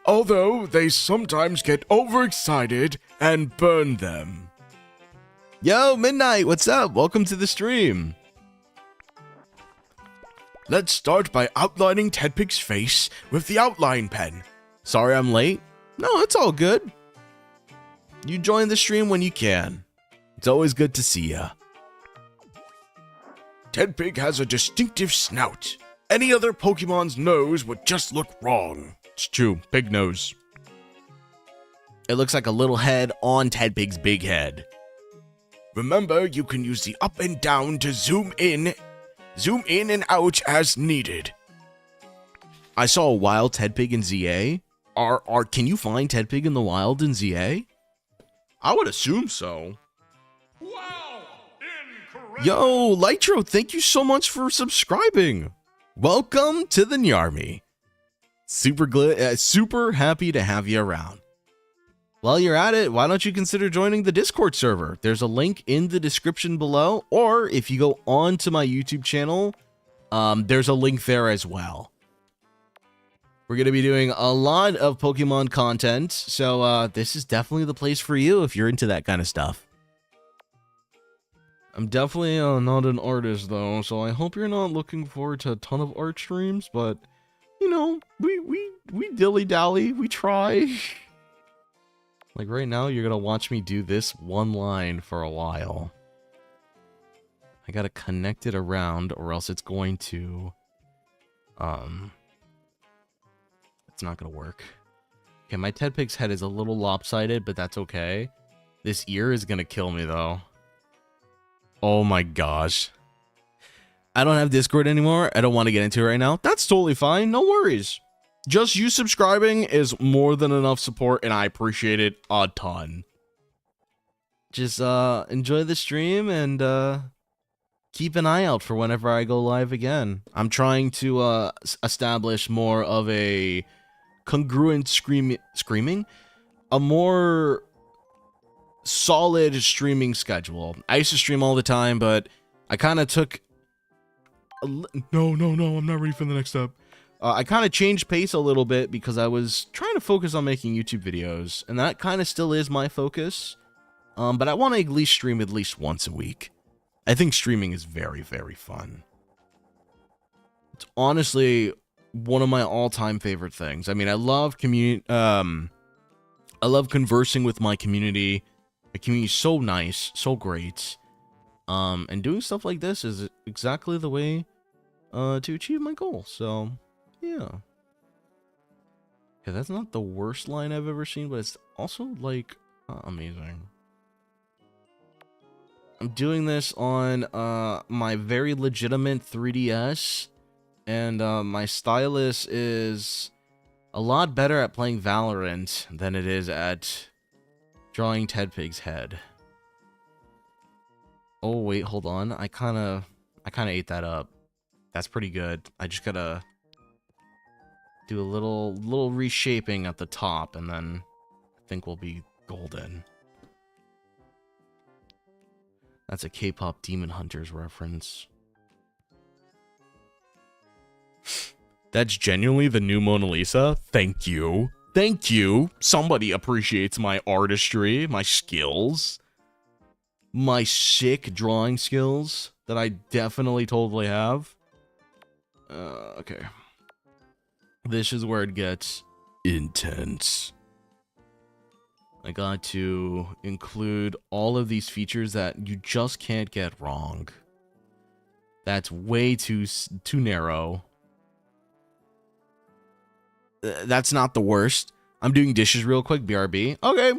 Although they sometimes get overexcited and burn them. Yo, Midnight, what's up? Welcome to the stream. Let's start by outlining Tedpig's face with the outline pen. Sorry I'm late. No, it's all good. You join the stream when you can. It's always good to see ya. Tedpig has a distinctive snout. Any other Pokemon's nose would just look wrong. It's true, big nose. It looks like a little head on Tedpig's big head. Remember, you can use the up and down to zoom in and out as needed. I saw a wild Tedpig in ZA. Can you find Tedpig in the wild in ZA? I would assume so. Wow! Incorrect! Yo, Lytro, thank you so much for subscribing. Welcome to the Nyarmy. Super happy to have you around. While you're at it, why don't you consider joining the Discord server? There's a link in the description below, or if you go on to my YouTube channel, there's a link there as well. We're going to be doing a lot of Pokemon content, so this is definitely the place for you if you're into that kind of stuff. I'm definitely not an artist, though, so I hope you're not looking forward to a ton of art streams, but, you know, we dilly-dally, we try. Like, right now, you're gonna watch me do this one line for a while. I gotta connect it around, or else it's going to, it's not gonna work. Okay, my Tedpig's head is a little lopsided, but that's okay. This ear is gonna kill me, though. Oh my gosh. I don't have Discord anymore. I don't want to get into it right now. That's totally fine. No worries. Just you subscribing is more than enough support, and I appreciate it a ton. Just enjoy the stream and keep an eye out for whenever I go live again. I'm trying to establish more of a congruent screaming? A more solid streaming schedule. I used to stream all the time, but I kind of took... No, I'm not ready for the next step. I kind of changed pace a little bit because I was trying to focus on making YouTube videos, and that kind of still is my focus. But I want to at least stream at least once a week. I think streaming is very, very fun. It's honestly one of my all-time favorite things. I mean, I love I love conversing with my community. The community is so nice, so great. And doing stuff like this is exactly the way to achieve my goal. So, yeah. Okay, that's not the worst line I've ever seen, but it's also, like, amazing. I'm doing this on my very legitimate 3DS, and my stylus is a lot better at playing Valorant than it is at drawing Tedpig's head. Oh wait, hold on. I kind of ate that up. That's pretty good. I just gotta do a little reshaping at the top, and then I think we'll be golden. That's a K-pop Demon Hunters reference. That's genuinely the new Mona Lisa? Thank you. Thank you. Somebody appreciates my artistry, my skills. My sick drawing skills that I definitely totally have. Okay. This is where it gets intense. I got to include all of these features that you just can't get wrong. That's way too narrow. That's not the worst. I'm doing dishes real quick, BRB. Okay.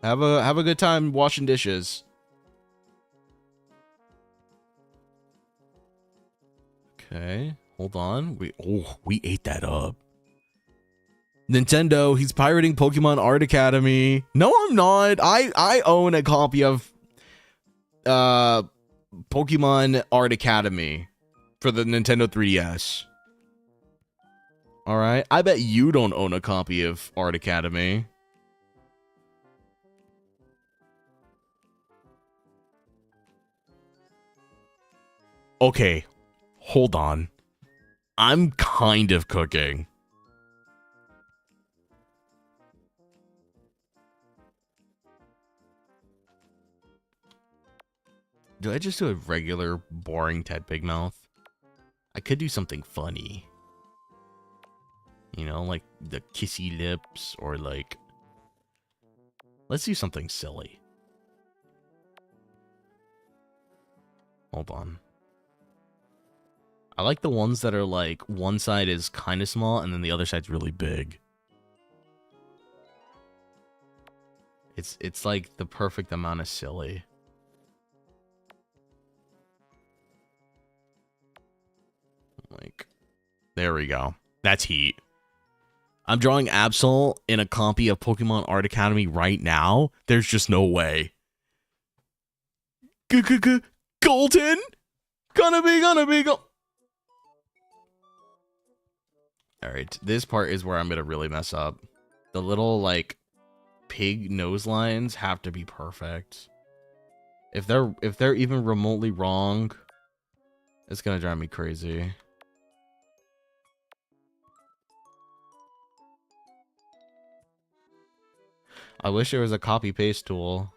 Have a good time washing dishes. Okay, hold on. We ate that up. Nintendo, he's pirating Pokemon Art Academy. No, I'm not. I own a copy of Pokemon Art Academy for the Nintendo 3DS. All right. I bet you don't own a copy of Art Academy. Okay. Hold on. I'm kind of cooking. Do I just do a regular, boring Tedpig mouth? I could do something funny. You know, like the kissy lips, or like Let's do something silly. Hold on. I like the ones that are like one side is kind of small and then the other side's really big. It's like the perfect amount of silly. Like, there we go. That's heat. I'm drawing Absol in a copy of Pokemon Art Academy right now. There's just no way. Golden? Gonna be go. Alright, this part is where I'm gonna really mess up. The little, like, pig nose lines have to be perfect. If they're even remotely wrong, it's gonna drive me crazy. I wish there was a copy paste tool.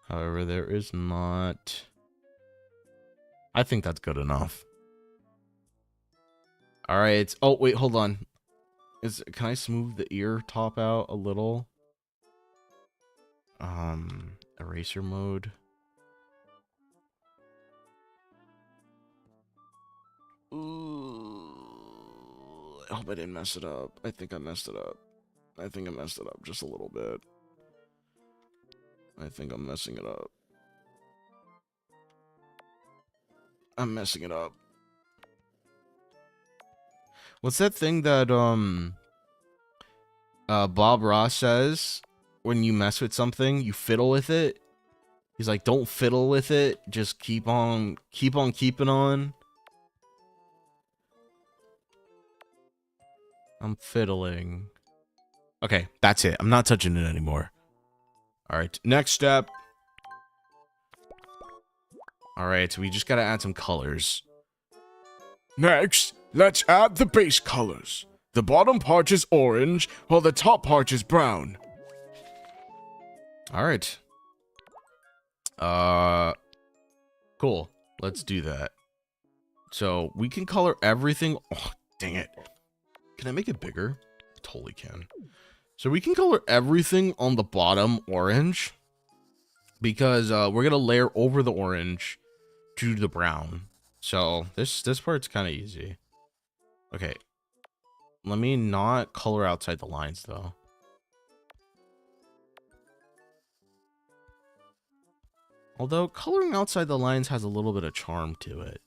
However, there is not. I think that's good enough. All right. Oh, wait, hold on. Can I smooth the ear top out a little? Eraser mode. Ooh, I hope I didn't mess it up. I think I messed it up. I think I messed it up just a little bit. I think I'm messing it up. I'm messing it up. What's that thing that Bob Ross says when you mess with something, you fiddle with it? He's like, don't fiddle with it, just keep on keeping on. I'm fiddling. Okay, that's it. I'm not touching it anymore. Alright, next step. Alright, so we just gotta add some colors. Next, let's add the base colors. The bottom part is orange, while the top part is brown. Alright. Cool. Let's do that. So, we can color everything. Oh, dang it. Can I make it bigger? I totally can. So we can color everything on the bottom orange. Because we're going to layer over the orange to the brown. So this part's kind of easy. Okay. Let me not color outside the lines, though. Although coloring outside the lines has a little bit of charm to it.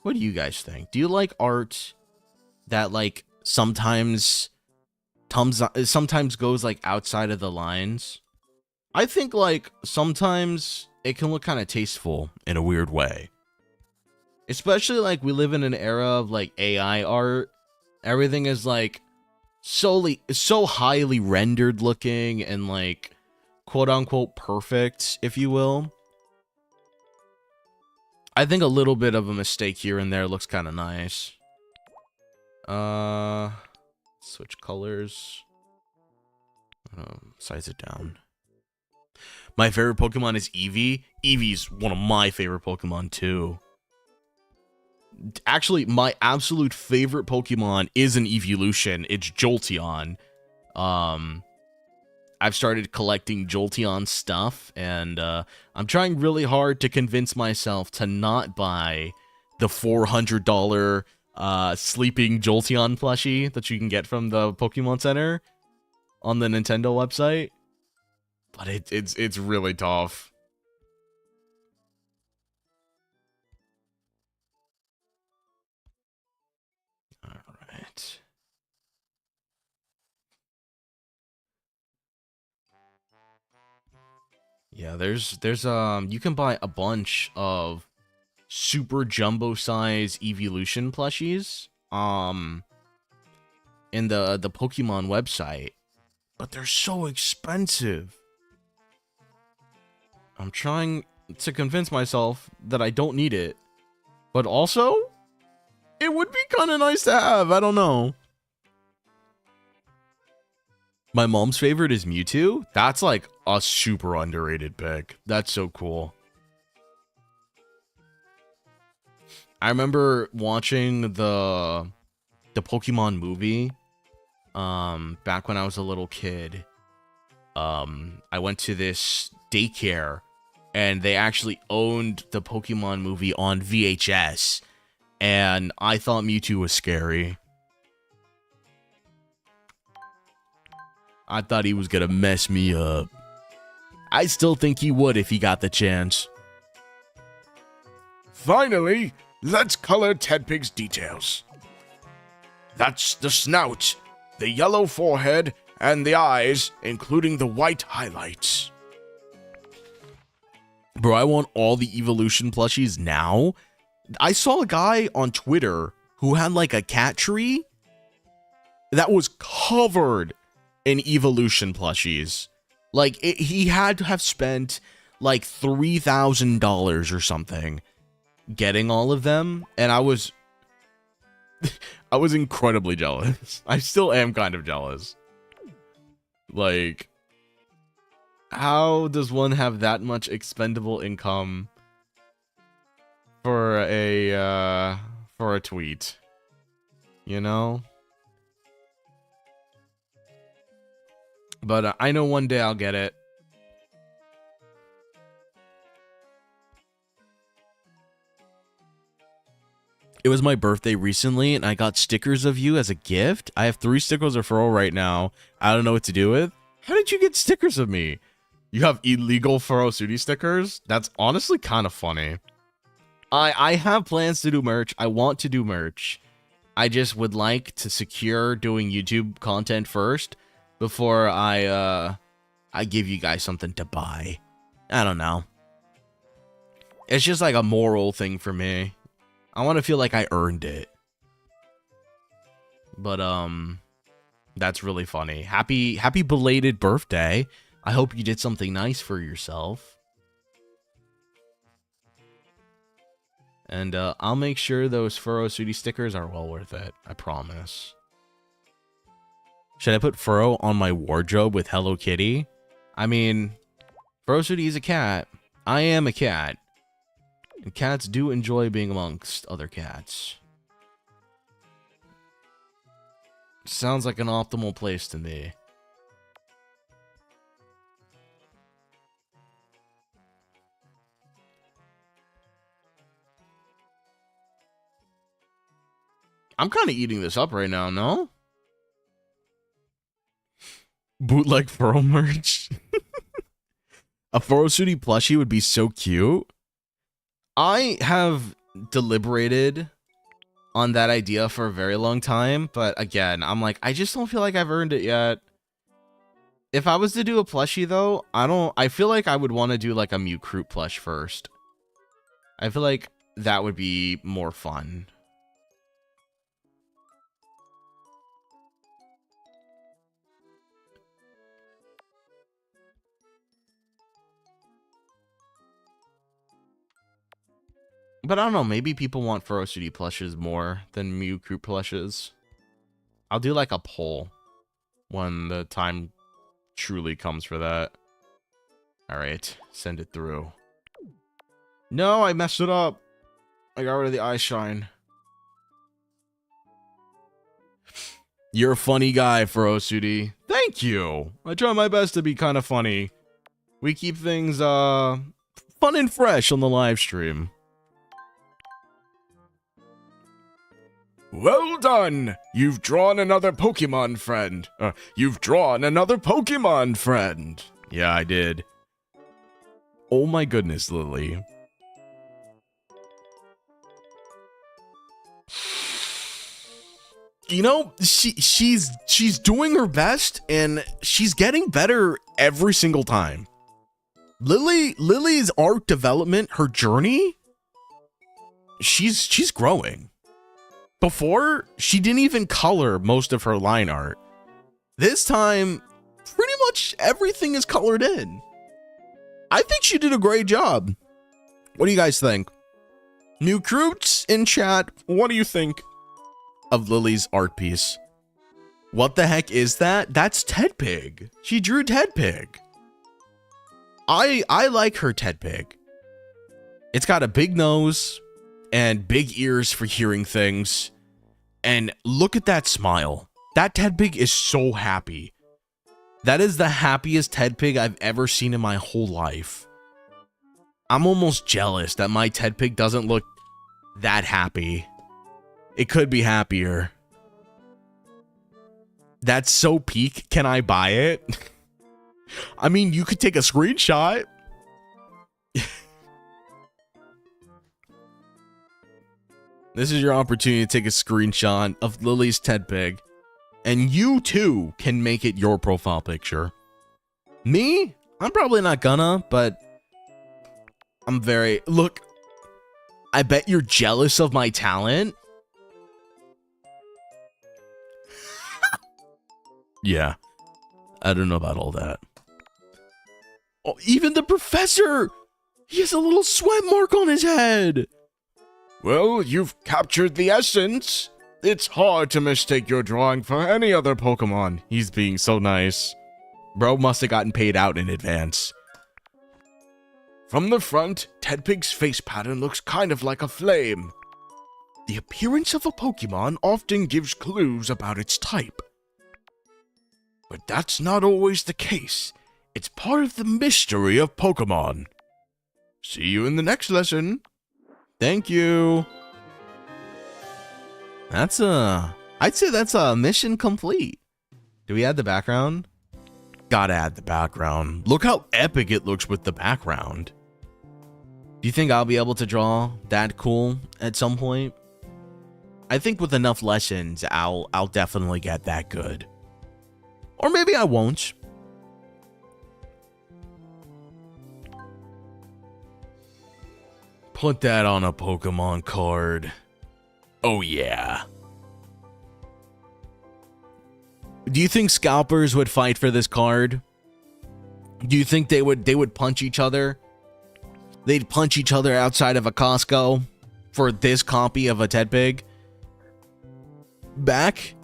What do you guys think? Do you like art that, like, sometimes goes, like, outside of the lines? I think, like, sometimes it can look kind of tasteful in a weird way. Especially, like, we live in an era of, like, AI art. Everything is, like, so highly rendered looking and, like, quote-unquote perfect, if you will. I think a little bit of a mistake here and there looks kind of nice. Switch colors. Size it down. My favorite Pokemon is Eevee. Eevee's one of my favorite Pokemon, too. Actually, my absolute favorite Pokemon is an evolution. It's Jolteon. I've started collecting Jolteon stuff, and I'm trying really hard to convince myself to not buy the $400 sleeping Jolteon plushie that you can get from the Pokemon Center on the Nintendo website. But it's really tough. All right. Yeah, there's you can buy a bunch of super jumbo size evolution plushies in the Pokemon website, but they're so expensive. I'm trying to convince myself that I don't need it, but also it would be kind of nice to have. I don't know. My mom's favorite is Mewtwo. That's like a super underrated pick. That's so cool. I remember watching the Pokemon movie back when I was a little kid, I went to this daycare, and they actually owned the Pokemon movie on VHS, and I thought Mewtwo was scary. I thought he was gonna mess me up. I still think he would if he got the chance. Finally, let's color Tedpig's details. That's the snout, the yellow forehead, and the eyes, including the white highlights. Bro, I want all the evolution plushies now. I saw a guy on Twitter who had like a cat tree that was covered in evolution plushies. Like, he had to have spent like $3,000 or something getting all of them, and I was I was incredibly jealous. I still am kind of jealous. Like, how does one have that much expendable income for a tweet? You know? But I know one day I'll get it. It was my birthday recently, and I got stickers of you as a gift. I have 3 stickers of Furrow right now. I don't know what to do with. How did you get stickers of me? You have illegal Furrow Sudi stickers? That's honestly kind of funny. I have plans to do merch. I want to do merch. I just would like to secure doing YouTube content first before I give you guys something to buy. I don't know. It's just like a moral thing for me. I want to feel like I earned it. But that's really funny. Happy belated birthday. I hope you did something nice for yourself. And I'll make sure those Furrow Sudi stickers are well worth it. I promise. Should I put Furrow on my wardrobe with Hello Kitty? I mean, Furrow Sudi is a cat. I am a cat. And cats do enjoy being amongst other cats. Sounds like an optimal place to me. I'm kind of eating this up right now, no? Bootleg Furrow merch. A Furrow Sudi plushie would be so cute. I have deliberated on that idea for a very long time, but again, I'm like, I just don't feel like I've earned it yet. If I was to do a plushie though, I feel like I would want to do like a Mewcrute plush first. I feel like that would be more fun. But I don't know, maybe people want Furrow Sudi plushes more than Mewcrute plushes. I'll do like a poll when the time truly comes for that. Alright, send it through. No, I messed it up. I got rid of the eye shine. You're a funny guy, Furrow Sudi. Thank you. I try my best to be kind of funny. We keep things fun and fresh on the live stream. Well done! You've drawn another Pokemon friend. You've drawn another Pokemon friend. Yeah, I did. Oh my goodness, Lily. You know, she's doing her best, and she's getting better every single time. Lily's art development, her journey, she's growing. Before, she didn't even color most of her line art. This time, pretty much everything is colored in. I think she did a great job. What do you guys think? Mewcrutes in chat, what do you think of Lily's art piece? What the heck is that? That's Tedpig. She drew Tedpig. I like her Tedpig. It's got a big nose and big ears for hearing things. And look at that smile. That Tedpig is so happy. That is the happiest Tedpig I've ever seen in my whole life. I'm almost jealous that my Tedpig doesn't look that happy. It could be happier. That's so peak. Can I buy it? I mean, you could take a screenshot. This is your opportunity to take a screenshot of Lily's Tedpig. And you too can make it your profile picture. Me? I'm probably not gonna, but I'm very... Look, I bet you're jealous of my talent. Yeah, I don't know about all that. Oh, even the professor! He has a little sweat mark on his head! Well, you've captured the essence. It's hard to mistake your drawing for any other Pokemon. He's being so nice. Bro must have gotten paid out in advance. From the front, Tedpig's face pattern looks kind of like a flame. The appearance of a Pokemon often gives clues about its type. But that's not always the case. It's part of the mystery of Pokemon. See you in the next lesson. Thank you. I'd say that's a mission complete. Do we add the background? Gotta add the background. Look how epic it looks with the background. Do you think I'll be able to draw that cool at some point? I think with enough lessons, I'll definitely get that good. Or maybe I won't. Put that on a Pokemon card. Oh yeah. Do you think scalpers would fight for this card? Do you think they would punch each other? They'd punch each other outside of a Costco for this copy of a Tedpig? Back?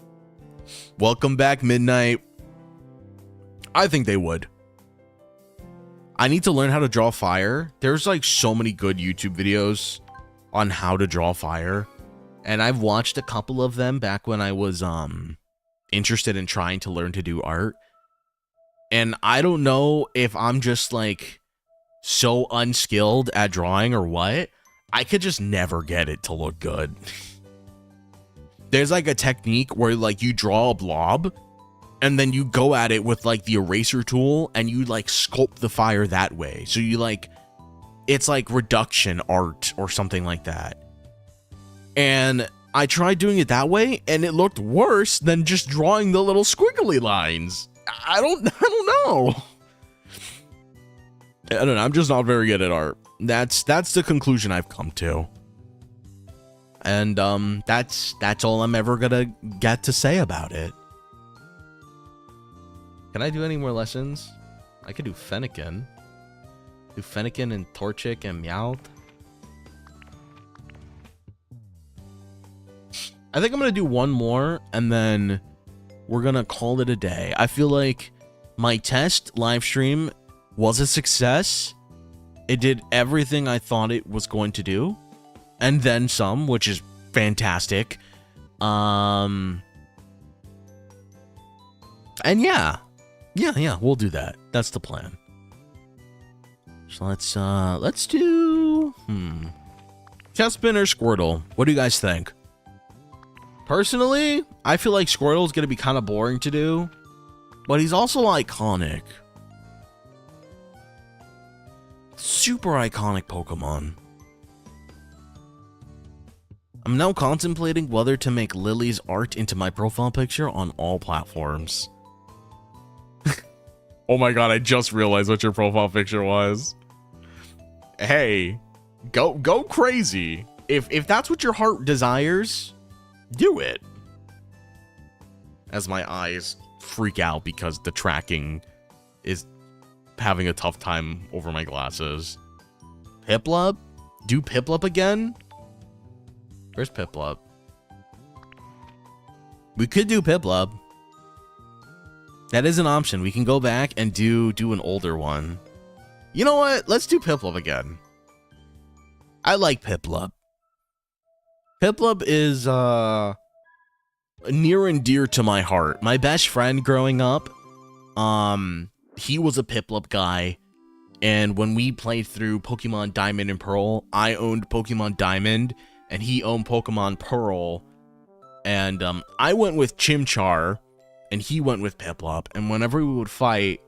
Welcome back, Midnight. I think they would. I need to learn how to draw fire. There's like so many good YouTube videos on how to draw fire. And I've watched a couple of them back when I was interested in trying to learn to do art. And I don't know if I'm just like so unskilled at drawing or what. I could just never get it to look good. There's like a technique where like you draw a blob and then you go at it with like the eraser tool and you like sculpt the fire that way. So you like, it's like reduction art or something like that. And I tried doing it that way and it looked worse than just drawing the little squiggly lines. I don't know. I don't know. I'm just not very good at art. That's the conclusion I've come to. And that's all I'm ever gonna get to say about it. Can I do any more lessons? I could do Fennekin. Do Fennekin and Torchic and Meowth. I think I'm gonna do one more and then we're gonna call it a day. I feel like my test live stream was a success. It did everything I thought it was going to do. And then some, which is fantastic. And yeah, we'll do that. That's the plan. So let's do Chest Spinner, Squirtle. What do you guys think? Personally, I feel like Squirtle's gonna be kind of boring to do, but he's also iconic. Super iconic Pokemon. I'm now contemplating whether to make Lily's art into my profile picture on all platforms. Oh my god, I just realized what your profile picture was. Hey, go crazy. If that's what your heart desires, do it. As my eyes freak out because the tracking is having a tough time over my glasses. Piplup? Do Piplup again? Where's Piplup? We could do Piplup. That is an option. We can go back and do an older one. You know what? Let's do Piplup again. I like Piplup. Piplup is near and dear to my heart. My best friend growing up He was a Piplup guy. And when we played through Pokemon Diamond and Pearl, I owned Pokemon Diamond and he owned Pokemon Pearl. And I went with Chimchar and he went with Piplup. And whenever we would fight,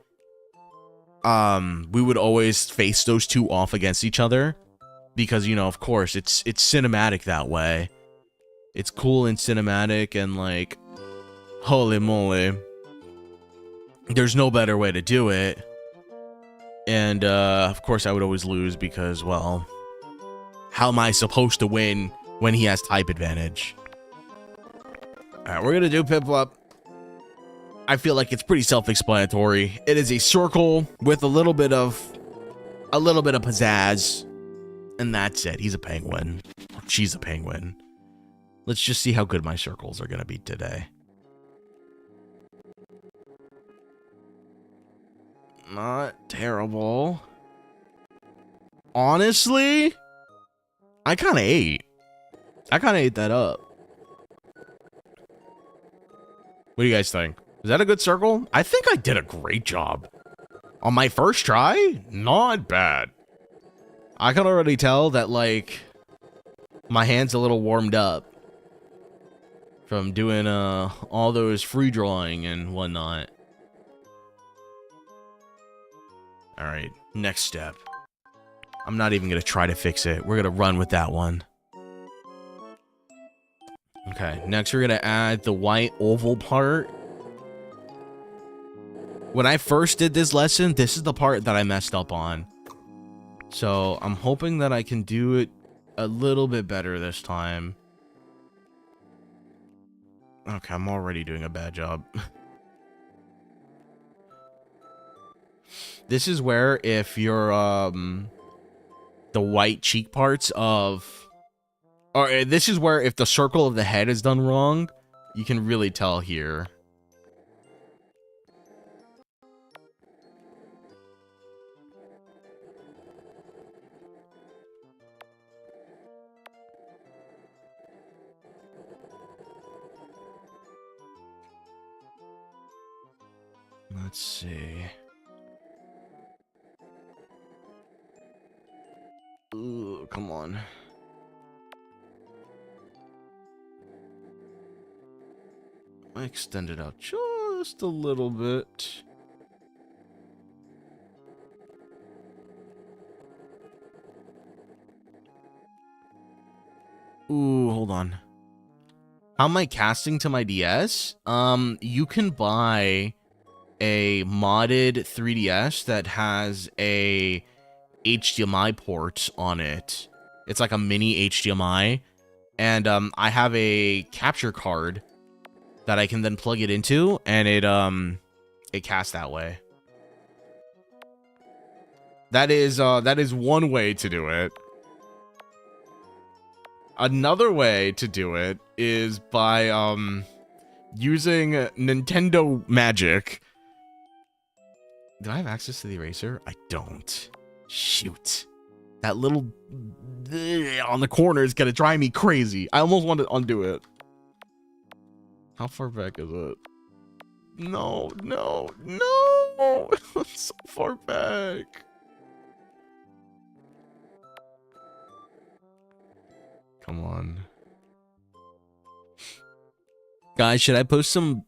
we would always face those two off against each other. Because, you know, of course, it's cinematic that way. It's cool and cinematic and like, holy moly. There's no better way to do it. And, of course, I would always lose because, well, how am I supposed to win when he has type advantage? Alright, we're gonna do Piplup. I feel like it's pretty self-explanatory. It is a circle with a little bit of pizzazz. And that's it. He's a penguin. She's a penguin. Let's just see how good my circles are gonna be today. Not terrible. Honestly, I kind of ate that up. What do you guys think? Is that a good circle? I think I did a great job. On my first try, not bad. I can already tell that, like, my hand's a little warmed up from doing all those free drawing and whatnot. Alright, next step. I'm not even going to try to fix it. We're going to run with that one. Okay, next we're going to add the white oval part. When I first did this lesson, this is the part that I messed up on. So, I'm hoping that I can do it a little bit better this time. Okay, I'm already doing a bad job. This is where if you're, the white cheek parts of... Or this is where if the circle of the head is done wrong, you can really tell here. Let's see. Ooh, come on. I extend it out just a little bit. Ooh, hold on. How am I casting to my DS? You can buy a modded 3DS that has a HDMI port on it. It's like a mini HDMI. And I have a capture card that I can then plug it into, and it casts that way. That is one way to do it. Another way to do it is by using Nintendo Magic. Do I have access to the eraser? I don't. Shoot. That little on the corner is gonna drive me crazy. I almost want to undo it. How far back is it? No, no, no! It's so far back. Come on. Guys, should I post some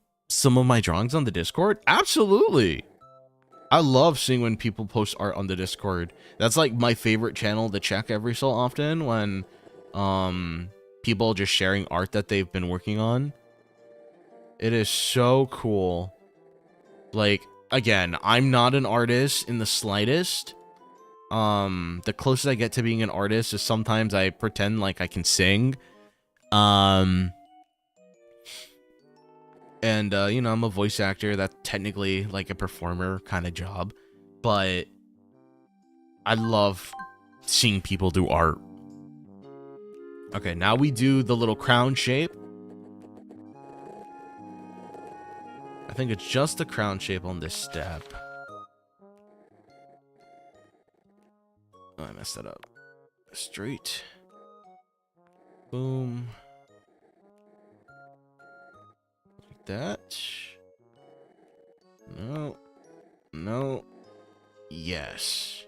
of my drawings on the Discord? Absolutely! I love seeing when people post art on the Discord. That's like my favorite channel to check every so often when people just sharing art that they've been working on. It is so cool. Like, again, I'm not an artist in the slightest. The closest I get to being an artist is sometimes I pretend like I can sing. And, you know, I'm a voice actor. That's technically like a performer kind of job. But I love seeing people do art. Okay, now we do the little crown shape. I think it's just the crown shape on this step. Oh, I messed that up. Straight. Boom. Like that. No. this.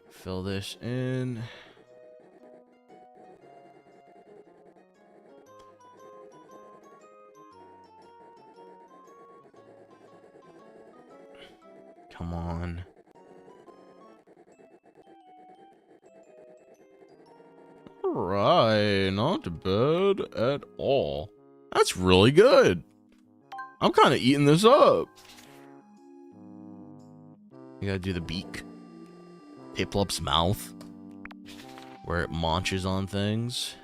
Fill this in. Come on. Alright, not bad at all. That's really good. I'm kind of eating this up. You gotta do the beak. Piplup's mouth. Where it munches on things.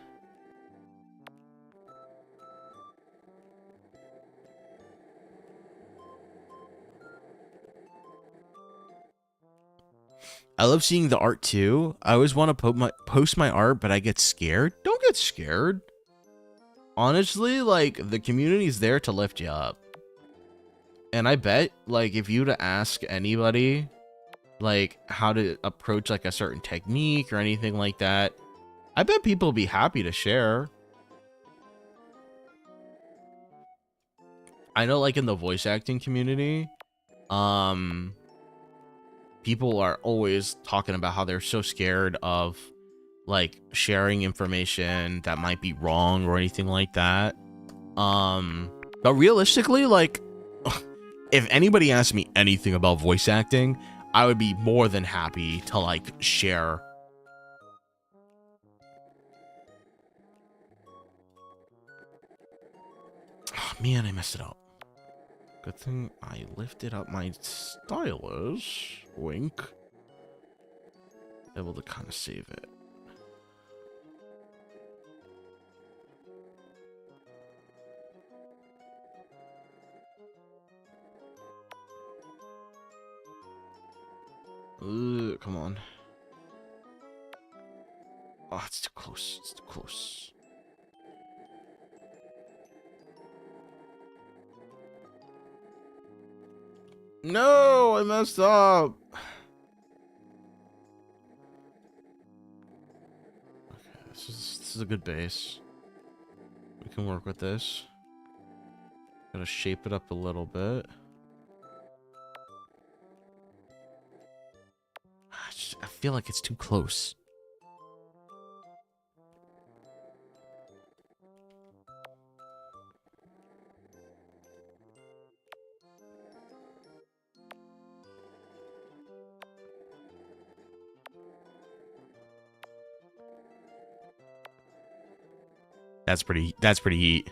I love seeing the art too. I always want to post my art, but I get scared. Don't get scared. Honestly, like, the community is there to lift you up. And I bet, like, if you were to ask anybody, like, how to approach, like, a certain technique or anything like that, I bet people would be happy to share. I know, like, in the voice acting community, people are always talking about how they're so scared of, like, sharing information that might be wrong or anything like that. But realistically, like, if anybody asked me anything about voice acting, I would be more than happy to, like, share. Oh, man, I messed it up. Good thing I lifted up my stylus. Wink. Able to kind of save it. Come on. Oh, it's too close. It's too close. No, I messed up. Okay, this is a good base. We can work with this. Gotta shape it up a little bit. I feel like it's too close. That's pretty heat.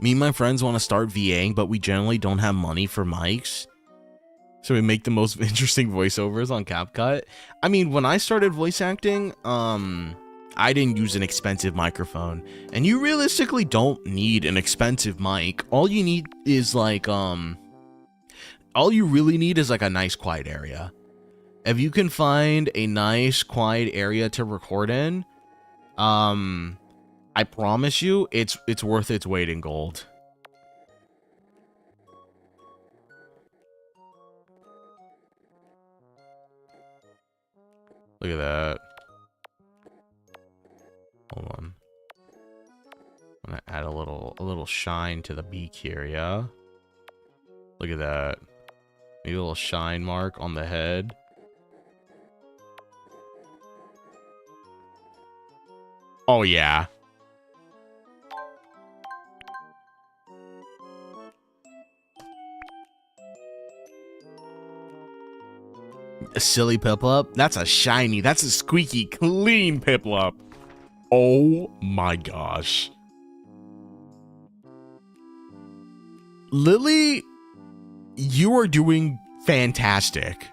Me and my friends want to start VAing, but we generally don't have money for mics. So we make the most interesting voiceovers on CapCut. I mean, when I started voice acting, I didn't use an expensive microphone. And you realistically don't need an expensive mic. All you need is like, all you really need is like a nice quiet area. If you can find a nice quiet area to record in, I promise you, it's worth its weight in gold. Look at that. Hold on. I'm gonna add a little shine to the beak here, yeah? Look at that. Maybe a little shine mark on the head. Oh yeah. A silly Piplup? That's a shiny, that's a squeaky clean Piplup. Oh my gosh. Lily, you are doing fantastic.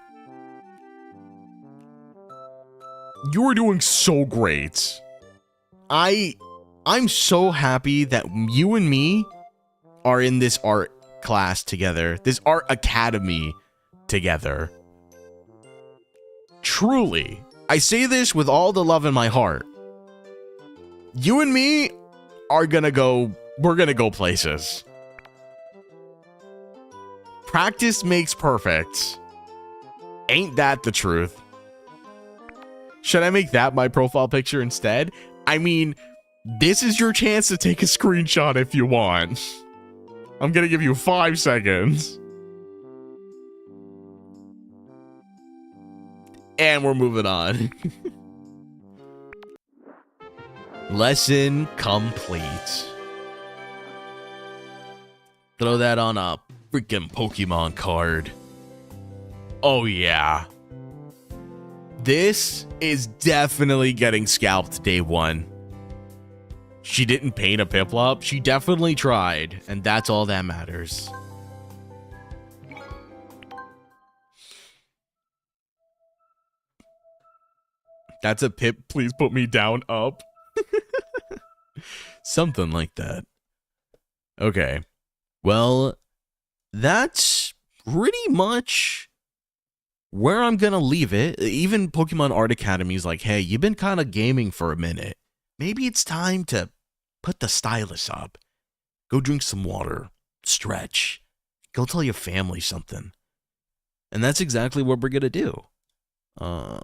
You are doing so great. I'm so happy that you and me are in this art class together, this art academy together. Truly, I say this with all the love in my heart. You and me are we're gonna go places. Practice makes perfect. Ain't that the truth? Should I make that my profile picture instead? I mean, this is your chance to take a screenshot if you want. I'm gonna give you 5 seconds. And we're moving on. Lesson complete. Throw that on a freaking Pokemon card. Oh yeah. This is definitely getting scalped day one. She didn't paint a Piplup. She definitely tried, and that's all that matters. That's a Pip, please put me down up. Something like that. Okay. Well, that's pretty much where I'm going to leave it. Even Pokemon Art Academy is like, hey, you've been kind of gaming for a minute. Maybe it's time to put the stylus up. Go drink some water. Stretch. Go tell your family something. And that's exactly what we're going to do. I'm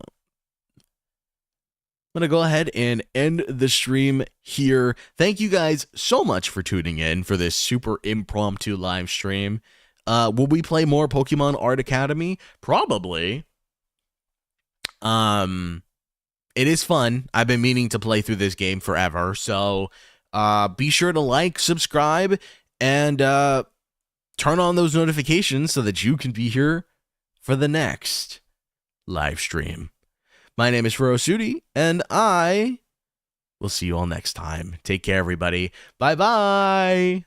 going to go ahead and end the stream here. Thank you guys so much for tuning in for this super impromptu live stream. Will we play more Pokemon Art Academy? Probably. It is fun. I've been meaning to play through this game forever. So be sure to like, subscribe, and turn on those notifications so that you can be here for the next live stream. My name is Furosuti, and I will see you all next time. Take care, everybody. Bye-bye.